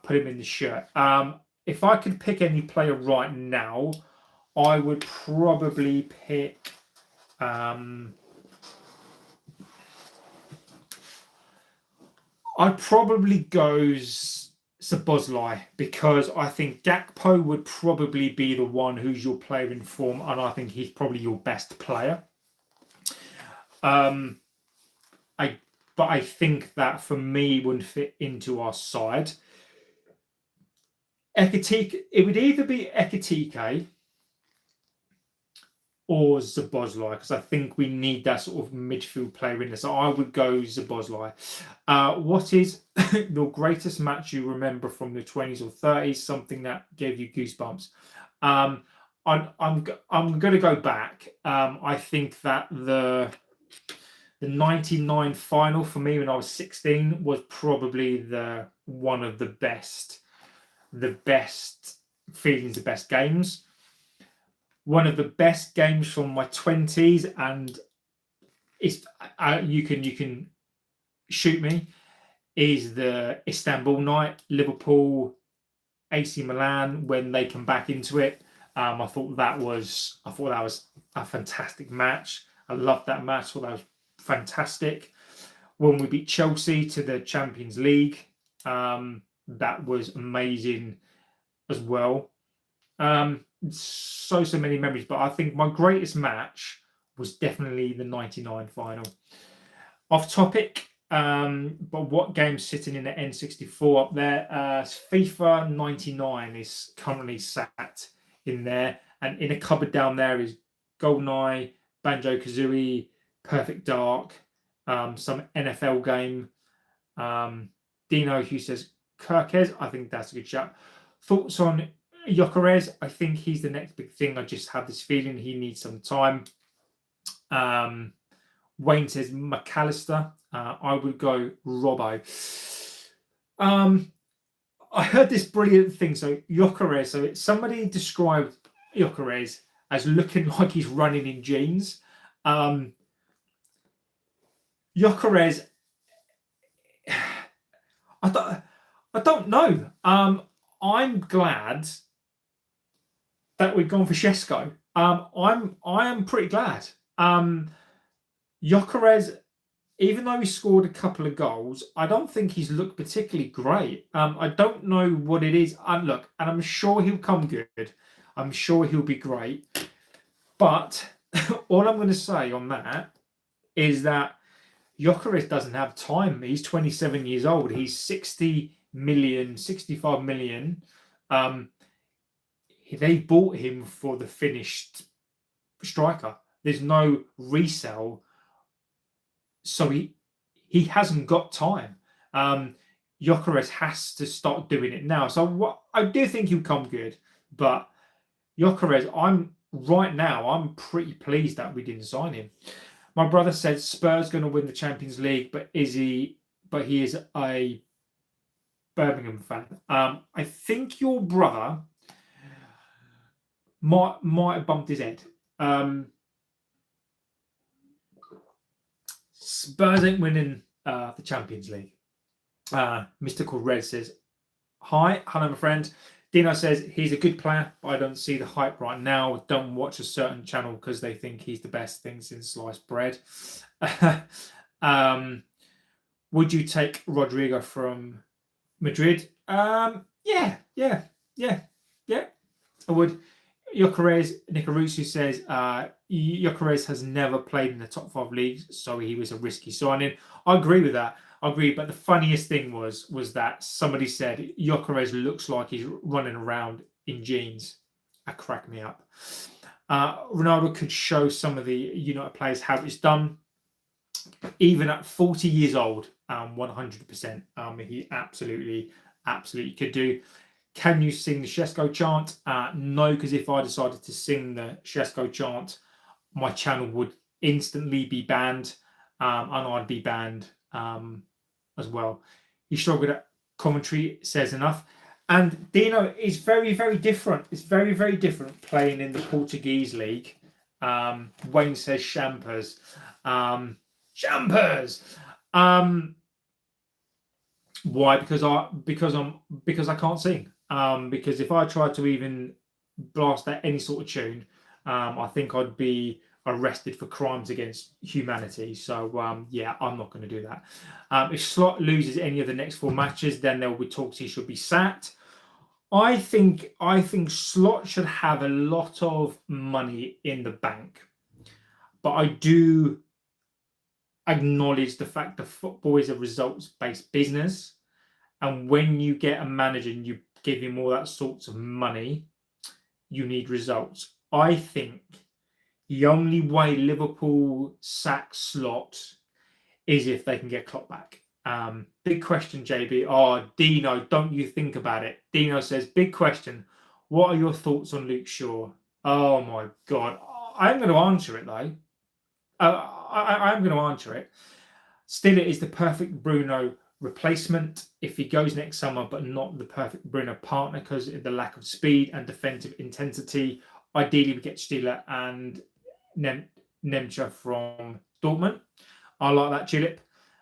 Put him in the shirt. If I could pick any player right now, I would probably pick. I'd probably go Szoboszlai because I think Gakpo would probably be the one who's your player in form, and I think he's probably your best player. But I think that for me wouldn't fit into our side. Ekitike, it would either be Ekitike or Szoboszlai, because I think we need that sort of midfield player in there. So I would go Szoboszlai. What is your greatest match you remember from the 20s or 30s? Something that gave you goosebumps? I'm going to go back. I think that the 99 final for me when I was 16 was probably one of the best feelings, the best games. One of the best games from my 20s, and it's you can shoot me, is the Istanbul night, Liverpool, AC Milan, when they come back into it. I thought that was a fantastic match. I loved that match. I thought that was fantastic. When we beat Chelsea to the Champions League, that was amazing as well. So many memories, but I think my greatest match was definitely the 99 final. Off topic, but what game's sitting in the N64 up there? FIFA 99 is currently sat in there, and in a cupboard down there is GoldenEye, Banjo-Kazooie, Perfect Dark, some NFL game. Dino, who says Kirkez, I think that's a good shout. Thoughts on Gyökeres? I think he's the next big thing. I just have this feeling he needs some time. Wayne says McAllister. I would go Robbo. I heard this brilliant thing. So Gyökeres, somebody described Gyökeres as looking like he's running in jeans. Gyökeres, I don't know. I'm glad that we've gone for Šeško. I am pretty glad. Gyökeres, even though he scored a couple of goals, I don't think he's looked particularly great. I don't know what it is. And I'm sure he'll come good. I'm sure he'll be great. But all I'm going to say on that is that Gyökeres doesn't have time. He's 27 years old. He's 60 million, 65 million. They bought him for the finished striker. There's no resale. So he hasn't got time. Gyökeres has to start doing it now. So I do think he'll come good. But Gyökeres, I'm pretty pleased that we didn't sign him. My brother said Spurs going to win the Champions League, but he is a Birmingham fan. I think your brother might have bumped his head. Spurs ain't winning the Champions League. Mystical Red says, hi, hello, my friend. Dino says, he's a good player, but I don't see the hype right now. Don't watch a certain channel because they think he's the best thing since sliced bread. Would you take Rodrigo from Madrid? Yeah. I would. Gyökeres, Nikarutsu says, Gyökeres has never played in the top 5 leagues, so he was a risky signing. I agree with that. I agree, but the funniest thing was that somebody said Gyökeres looks like he's running around in jeans. That cracked me up. Ronaldo could show some of the United players how it's done. Even at 40 years old, 100%. He absolutely could do. Can you sing the Šeško chant? No, because if I decided to sing the Šeško chant, my channel would instantly be banned, and I'd be banned as well. He struggled at commentary, says enough. And Dino is very, very different. It's very, very different playing in the Portuguese league. Wayne says Champers. Champers! Why? Because I can't sing. Because if I tried to even blast out any sort of tune, I think I'd be arrested for crimes against humanity. So yeah, I'm not going to do that. If Slot loses any of the next 4 matches, then there will be talks he should be sacked. I think Slot should have a lot of money in the bank, but I do acknowledge the fact that football is a results-based business, and when you get a manager and you give him all that sorts of money, you need results. I think the only way Liverpool sack Slot is if they can get Klopp back. Big question, JB. Oh, Dino, don't you think about it? Dino says, big question. What are your thoughts on Luke Shaw? Oh my God. I'm going to answer it though. I'm going to answer it. Still, it is the perfect Bruno replacement if he goes next summer, but not the perfect Bruno partner because of the lack of speed and defensive intensity. Ideally, we get Stiller and Nemcha from Dortmund. I like that, Tulip.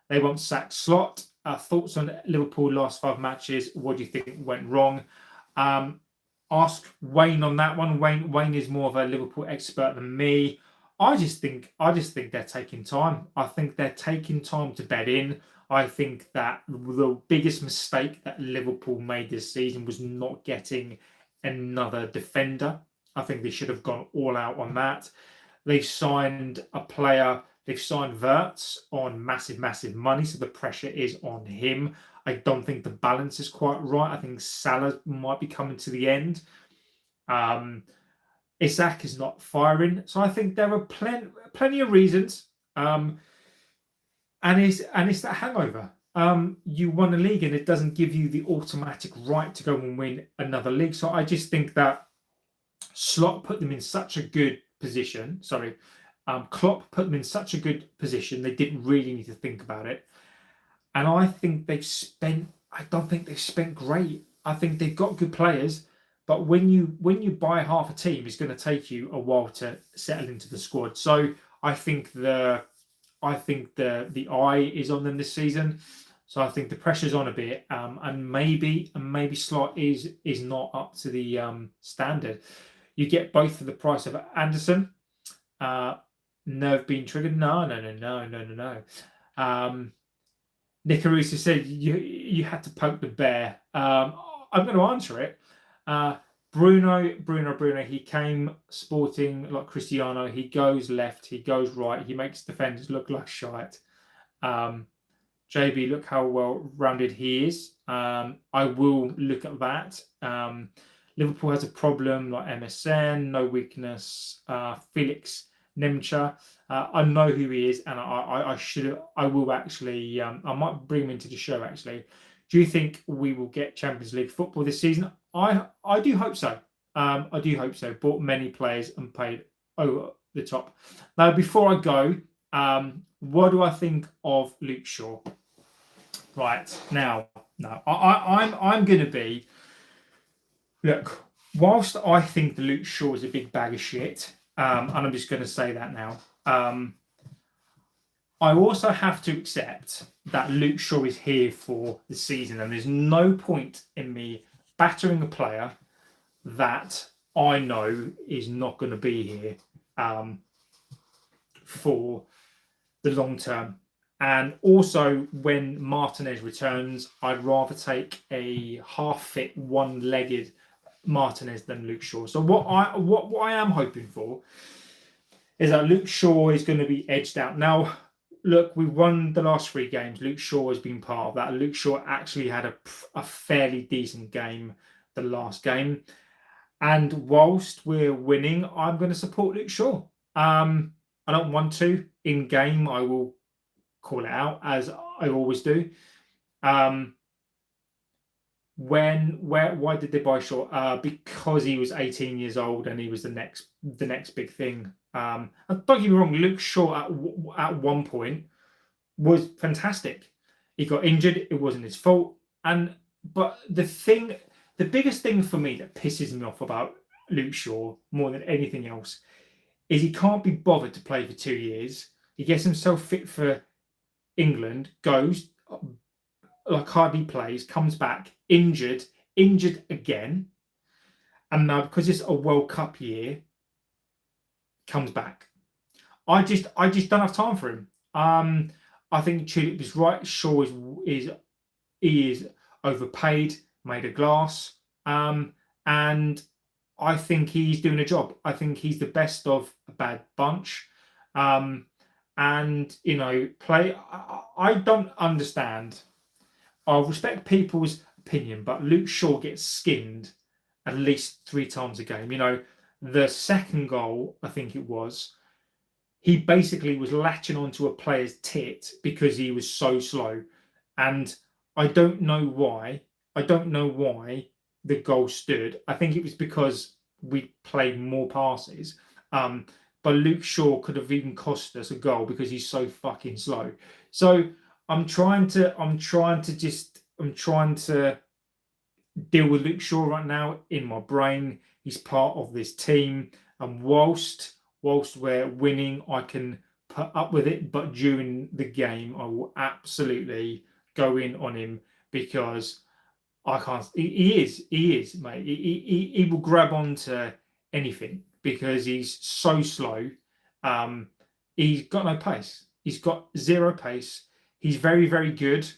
They won't sack Slot. Thoughts on Liverpool last 5 matches? What do you think went wrong? Ask Wayne on that one. Wayne is more of a Liverpool expert than me. I just think they're taking time. I think they're taking time to bed in. I think that the biggest mistake that Liverpool made this season was not getting another defender. I think they should have gone all out on that. They've signed a player. They've signed Wirtz on massive, massive money, so the pressure is on him. I don't think the balance is quite right. I think Salah might be coming to the end. Isak is not firing. So I think there are plenty of reasons. And it's that hangover. You won a league and it doesn't give you the automatic right to go and win another league. So I just think that Slot put them in such a good position. Klopp put them in such a good position. They didn't really need to think about it. And I think I don't think they've spent great. I think they've got good players, but when you buy half a team, it's going to take you a while to settle into the squad. So I think the eye is on them this season. So I think the pressure's on a bit, and maybe Slot is not up to the standard. You get both for the price of Anderson. Nerve being triggered? No. Nick Arusa said you had to poke the bear. I'm going to answer it. Bruno. He came sporting like Cristiano. He goes left. He goes right. He makes defenders look like shite. JB, look how well-rounded he is. I will look at that. Liverpool has a problem like MSN, no weakness. Felix Nemcha, I know who he is, and I will actually. I might bring him into the show. Actually, do you think we will get Champions League football this season? I do hope so. I do hope so. Bought many players and paid over the top. Now, before I go, what do I think of Luke Shaw? Right now, I'm going to be. Look, whilst I think that Luke Shaw is a big bag of shit, and I'm just going to say that now, I also have to accept that Luke Shaw is here for the season, and there's no point in me battering a player that I know is not going to be here for the long term. And also, when Martinez returns, I'd rather take a half-fit, one-legged Martinez than Luke Shaw. So what I am hoping for is that Luke Shaw is going to be edged out. Now, look, we won the last 3 games. Luke Shaw has been part of that. Luke Shaw actually had a fairly decent game the last game. And whilst we're winning, I'm going to support Luke Shaw. I don't want to. In game, I will call it out, as I always do. Why did they buy Shaw? Because he was 18 years old and he was the next big thing. And don't get me wrong, Luke Shaw at one point was fantastic. He got injured; it wasn't his fault. But the biggest thing for me that pisses me off about Luke Shaw more than anything else is he can't be bothered to play for 2 years. He gets himself fit for England, goes like hardly plays, comes back injured again, and now because it's a World Cup year, comes back. I just don't have time for him. I think Tulip is right. Shaw is overpaid, made of glass, and I think he's doing a job. I think he's the best of a bad bunch. And play. I don't understand. I'll respect people's opinion, but Luke Shaw gets skinned at least 3 times a game. The second goal, I think it was, he basically was latching onto a player's tit because he was so slow. And I don't know why. The goal stood. I think it was because we played more passes. But Luke Shaw could have even cost us a goal because he's so fucking slow. So I'm trying to deal with Luke Shaw right now in my brain. He's part of this team, and whilst we're winning, I can put up with it. But during the game, I will absolutely go in on him because I can't. He is, mate. He will grab onto anything because he's so slow. He's got no pace. He's got 0 pace. He's very, very good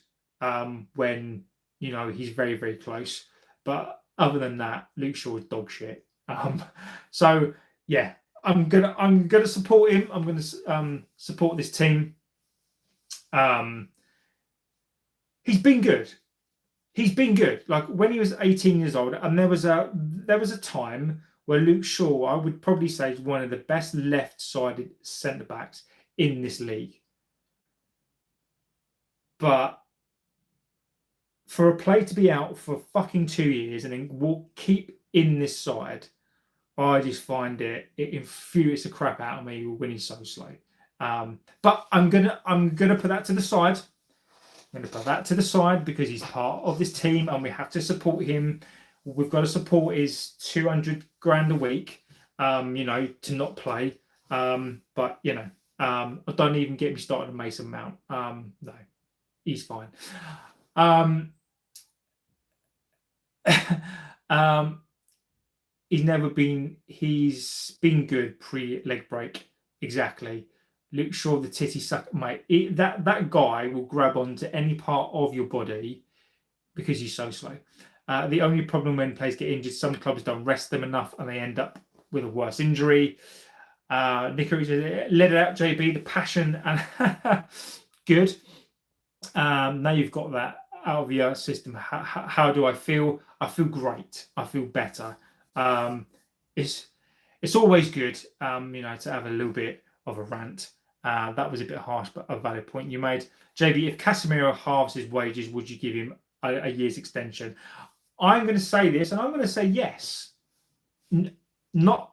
when he's very, very close. But other than that, Luke Shaw is dog shit. So yeah, I'm gonna support him. I'm gonna support this team. He's been good. Like when he was 18 years old, and there was a time where Luke Shaw, I would probably say, is one of the best left-sided centre-backs in this league. But for a player to be out for fucking 2 years and then keep in this side, I just find it infuriates the crap out of me when he's so slow. But I'm gonna put that to the side. I'm gonna put that to the side because he's part of this team and we have to support him. We've got to support his 200 grand a week, to not play. But don't even get me started on Mason Mount. No, he's fine. He's been good pre-leg break. Exactly. Luke Shaw, the titty suck, mate. That guy will grab onto any part of your body because he's so slow. The only problem when players get injured, some clubs don't rest them enough and they end up with a worse injury. Nico let it out, JB, the passion and good. Now you've got that out of your system. How do I feel? I feel great. I feel better. It's always good, to have a little bit of a rant. That was a bit harsh, but a valid point you made. JB, if Casemiro halves his wages, would you give him a year's extension? I'm going to say this, and I'm going to say yes. Not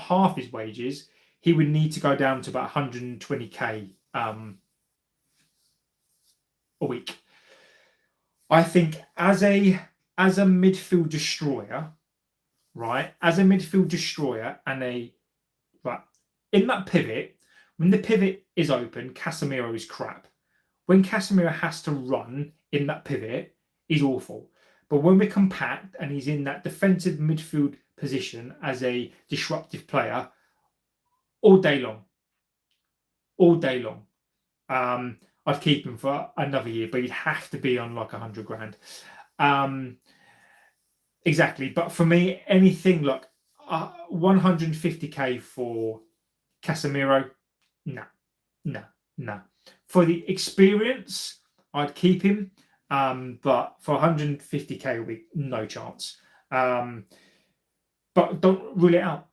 half his wages. He would need to go down to about 120k a week. I think as a midfield destroyer, right? As a midfield destroyer and in that pivot, when the pivot is open, Casemiro is crap. When Casemiro has to run in that pivot, he's awful. But when we're compact and he's in that defensive midfield position as a disruptive player, all day long. I'd keep him for another year, but he'd have to be on like 100 grand. Exactly. But for me, anything like 150k for Casemiro, no. For the experience, I'd keep him. But for 150k a week, no chance. But don't rule it out.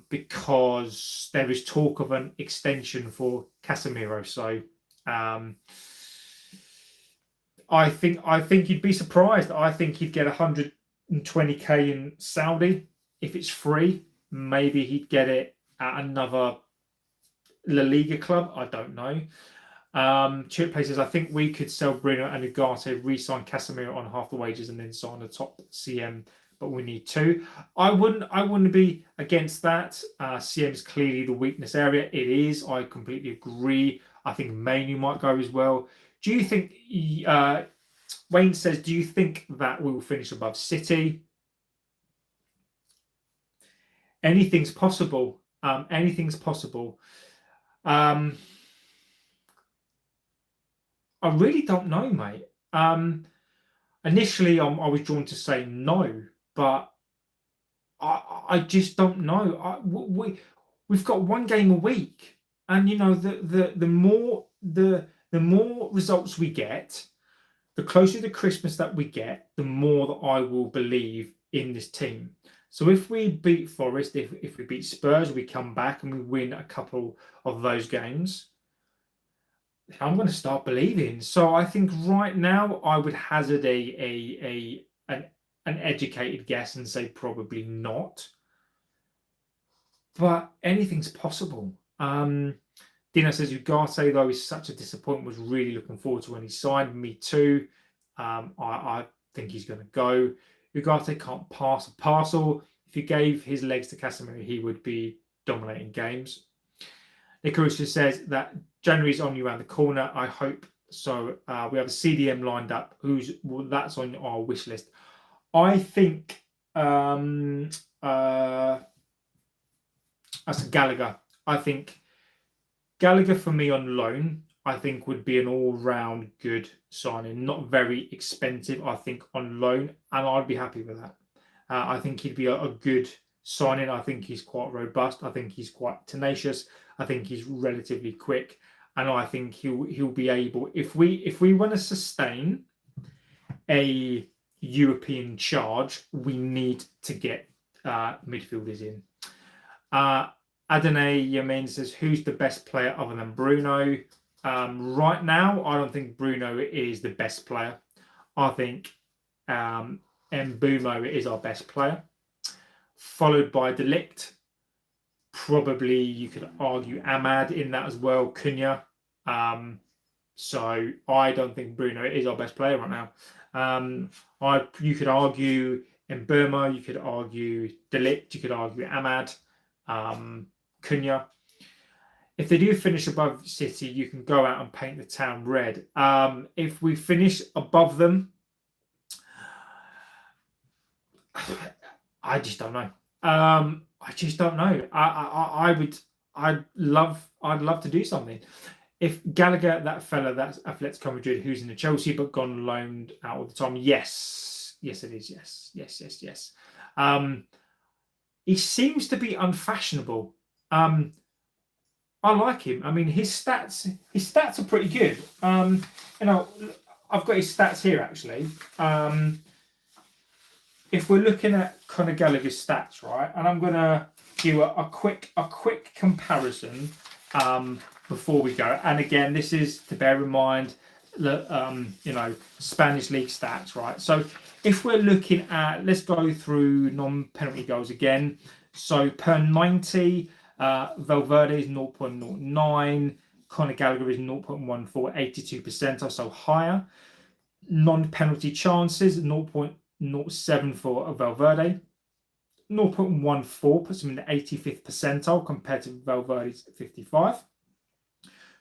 Because there is talk of an extension for Casemiro. So I think you'd be surprised. I think he'd get 120k in Saudi if it's free. Maybe he'd get it at another La Liga club. I don't know. Chip places. I think we could sell Bruno and Ugarte, re-sign Casemiro on half the wages, and then sign a top CM. But we need two. I wouldn't be against that. CM is clearly the weakness area. It is. I completely agree. I think Manu might go as well. Do you think? Wayne says, do you think that we will finish above City? Anything's possible. Anything's possible. I really don't know, mate. Initially, I was drawn to say no, but I just don't know. We've got one game a week, and the more results we get, the closer to Christmas that we get, the more that I will believe in this team. So if we beat Forest, if we beat Spurs, we come back and we win a couple of those games, I'm going to start believing. So I think right now I would hazard an educated guess and say probably not. But anything's possible. Dino says Ugarte, though, is such a disappointment. Was really looking forward to when he signed. Me too. I think he's going to go. Ugarte can't pass a parcel. If he gave his legs to Casemiro, he would be dominating games. Nick Caruso says that January's only around the corner. I hope so. We have a CDM lined up. That's on our wish list. I think that's Gallagher. I think Gallagher for me on loan, I think would be an all-round good signing. Not very expensive, I think, on loan, and I'd be happy with that. I think he'd be a good signing. I think he's quite robust. I think he's quite tenacious. I think he's relatively quick, and I think he'll be able. If we want to sustain a European charge, we need to get midfielders in. Adonai Yamin says, who's the best player other than Bruno? Right now, I don't think Bruno is the best player. I think Mbumo is our best player, followed by Delict. Probably you could argue Ahmad in that as well, Cunha. So I don't think Bruno is our best player right now. You could argue Mbumo, you could argue Delict, you could argue Ahmad, Cunha. If they do finish above City, you can go out and paint the town red. If we finish above them, I just don't know. I just don't know. I'd love to do something. If Gallagher, that fella, that's Atletico Madrid, who's in the Chelsea but gone loaned out all the time, yes, it is, yes. He seems to be unfashionable. I like him. I mean, his stats are pretty good. I've got his stats here actually. If we're looking at Conor Gallagher's stats, right, and I'm gonna do a quick comparison before we go. And again, this is to bear in mind that Spanish league stats, right? So if we're looking at, let's go through non-penalty goals again. So per 90, Valverde is 0.09, Conor Gallagher is 0.14, 82%, so higher. Non-penalty chances, 0.07 for Valverde. 0.14 puts him in the 85th percentile compared to Valverde's 55.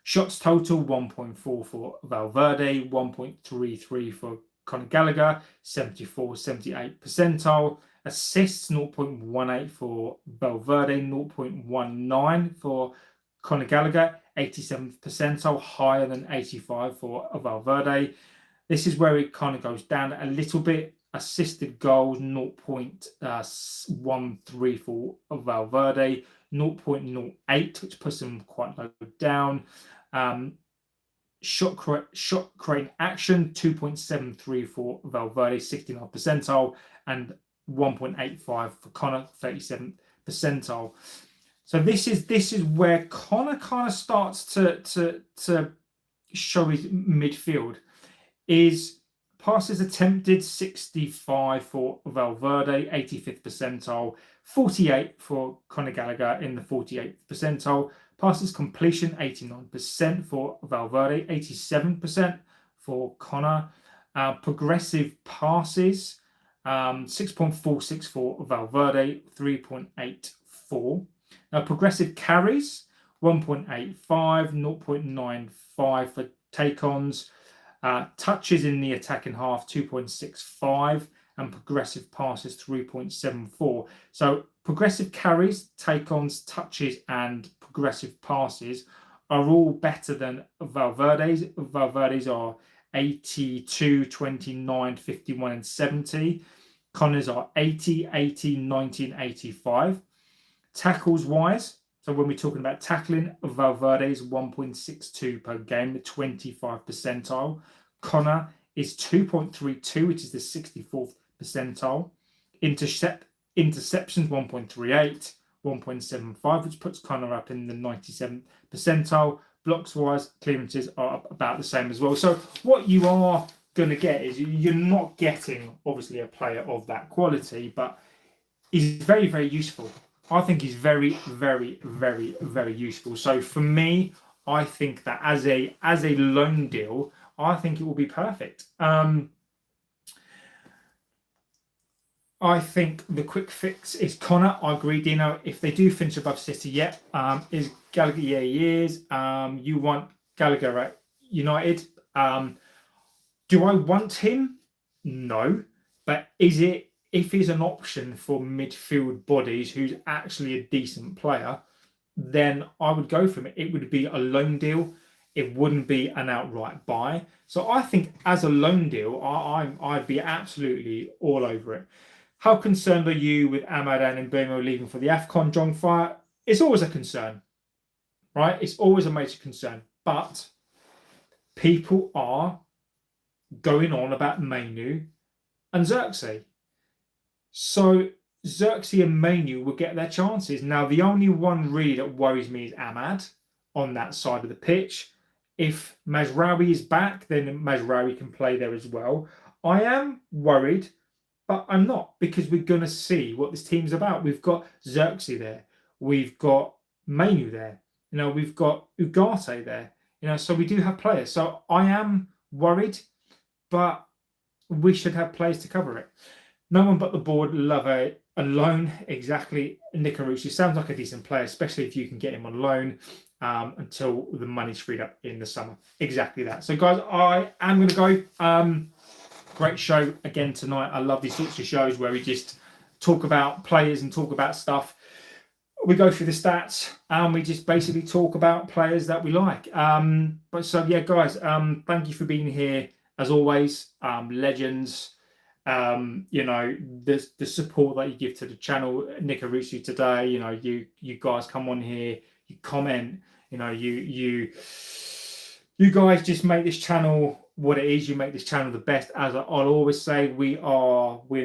Shots total, 1.4 for Valverde, 1.33 for Conor Gallagher, 74, 78 percentile. Assists, 0.18 for Valverde, 0.19 for Conor Gallagher, 87th percentile, higher than 85 for Valverde. This is where it kind of goes down a little bit. Assisted goals, 0.13 for Valverde, 0.08, which puts him quite low down. Shot creating action, 2.73 for Valverde, 69th percentile, and 1.85 for Conor, 37th percentile. So this is where Conor kind of starts to show his midfield. Is passes attempted, 65 for Valverde, 85th percentile, 48 for Conor Gallagher in the 48th percentile. Passes completion, 89% for Valverde, 87% for Conor. Progressive passes, 6.46 for Valverde, 3.84. Now, progressive carries, 1.85, 0.95 for take-ons. Touches in the attacking half, 2.65, and progressive passes, 3.74. So progressive carries, take-ons, touches, and progressive passes are all better than Valverde's. Valverde's are 82, 29, 51, and 70. Conor's are 80, 80, 90, and 85. Tackles-wise, so when we're talking about tackling, Valverde's 1.62 per game, the 25th percentile. Conor is 2.32, which is the 64th percentile. Interceptions, 1.38, 1.75, which puts Conor up in the 97th percentile. Blocks-wise, clearances are about the same as well. So what you are going to get is you're not getting, obviously, a player of that quality, but he's very, very useful. I think he's very, very, very, very useful. So for me, I think that as a loan deal, I think it will be perfect. I think the quick fix is Conor. I agree, Dino. If they do finish above City, is Gallagher? Yeah, he is. You want Gallagher at United? Do I want him? No. But is it? If he's an option for midfield bodies who's actually a decent player, then I would go for him. It would be a loan deal. It wouldn't be an outright buy. So I think as a loan deal, I'd be absolutely all over it. How concerned are you with Ahmad and Mbumo leaving for the AFCON, John Fire? It's always a concern, right? It's always a major concern. But people are going on about Mainu and Xerxes. So Xerxes and Manu will get their chances. Now, the only one really that worries me is Ahmad on that side of the pitch. If Mazraoui is back, then Mazraoui can play there as well. I am worried, but I'm not, because we're going to see what this team's about. We've got Xerxes there. We've got Manu there. We've got Ugarte there. So we do have players. So I am worried, but we should have players to cover it. No one but the board love a loan. Exactly. Nick Carucci sounds like a decent player, especially if you can get him on loan until the money's freed up in the summer. Exactly that. So, guys, I am going to go. Great show again tonight. I love these sorts of shows where we just talk about players and talk about stuff. We go through the stats and we just basically talk about players that we like. Yeah, guys, thank you for being here as always. Legends. The support that you give to the channel. Nick Arusi today, you guys come on here, you comment, you guys just make this channel what it is. You make this channel the best. As I'll always say, we're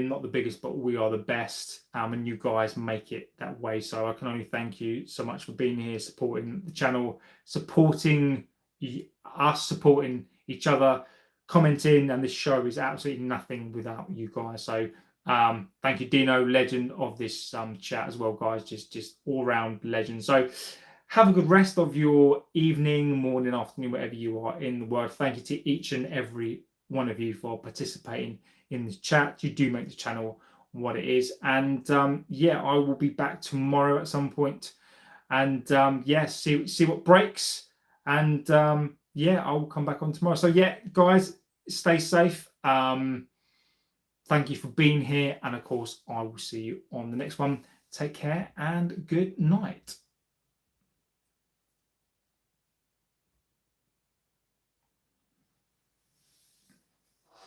not the biggest, but we are the best, and you guys make it that way. So I can only thank you so much for being here, supporting the channel, supporting us, supporting each other, commenting, and this show is absolutely nothing without you guys. So thank you, Dino, legend of this chat as well, guys. Just all round legend. So have a good rest of your evening, morning, afternoon, wherever you are in the world. Thank you to each and every one of you for participating in this chat. You do make the channel what it is. And I will be back tomorrow at some point. And see what breaks. And I will come back on tomorrow. So guys, stay safe. Thank you for being here. And of course, I will see you on the next one. Take care and good night.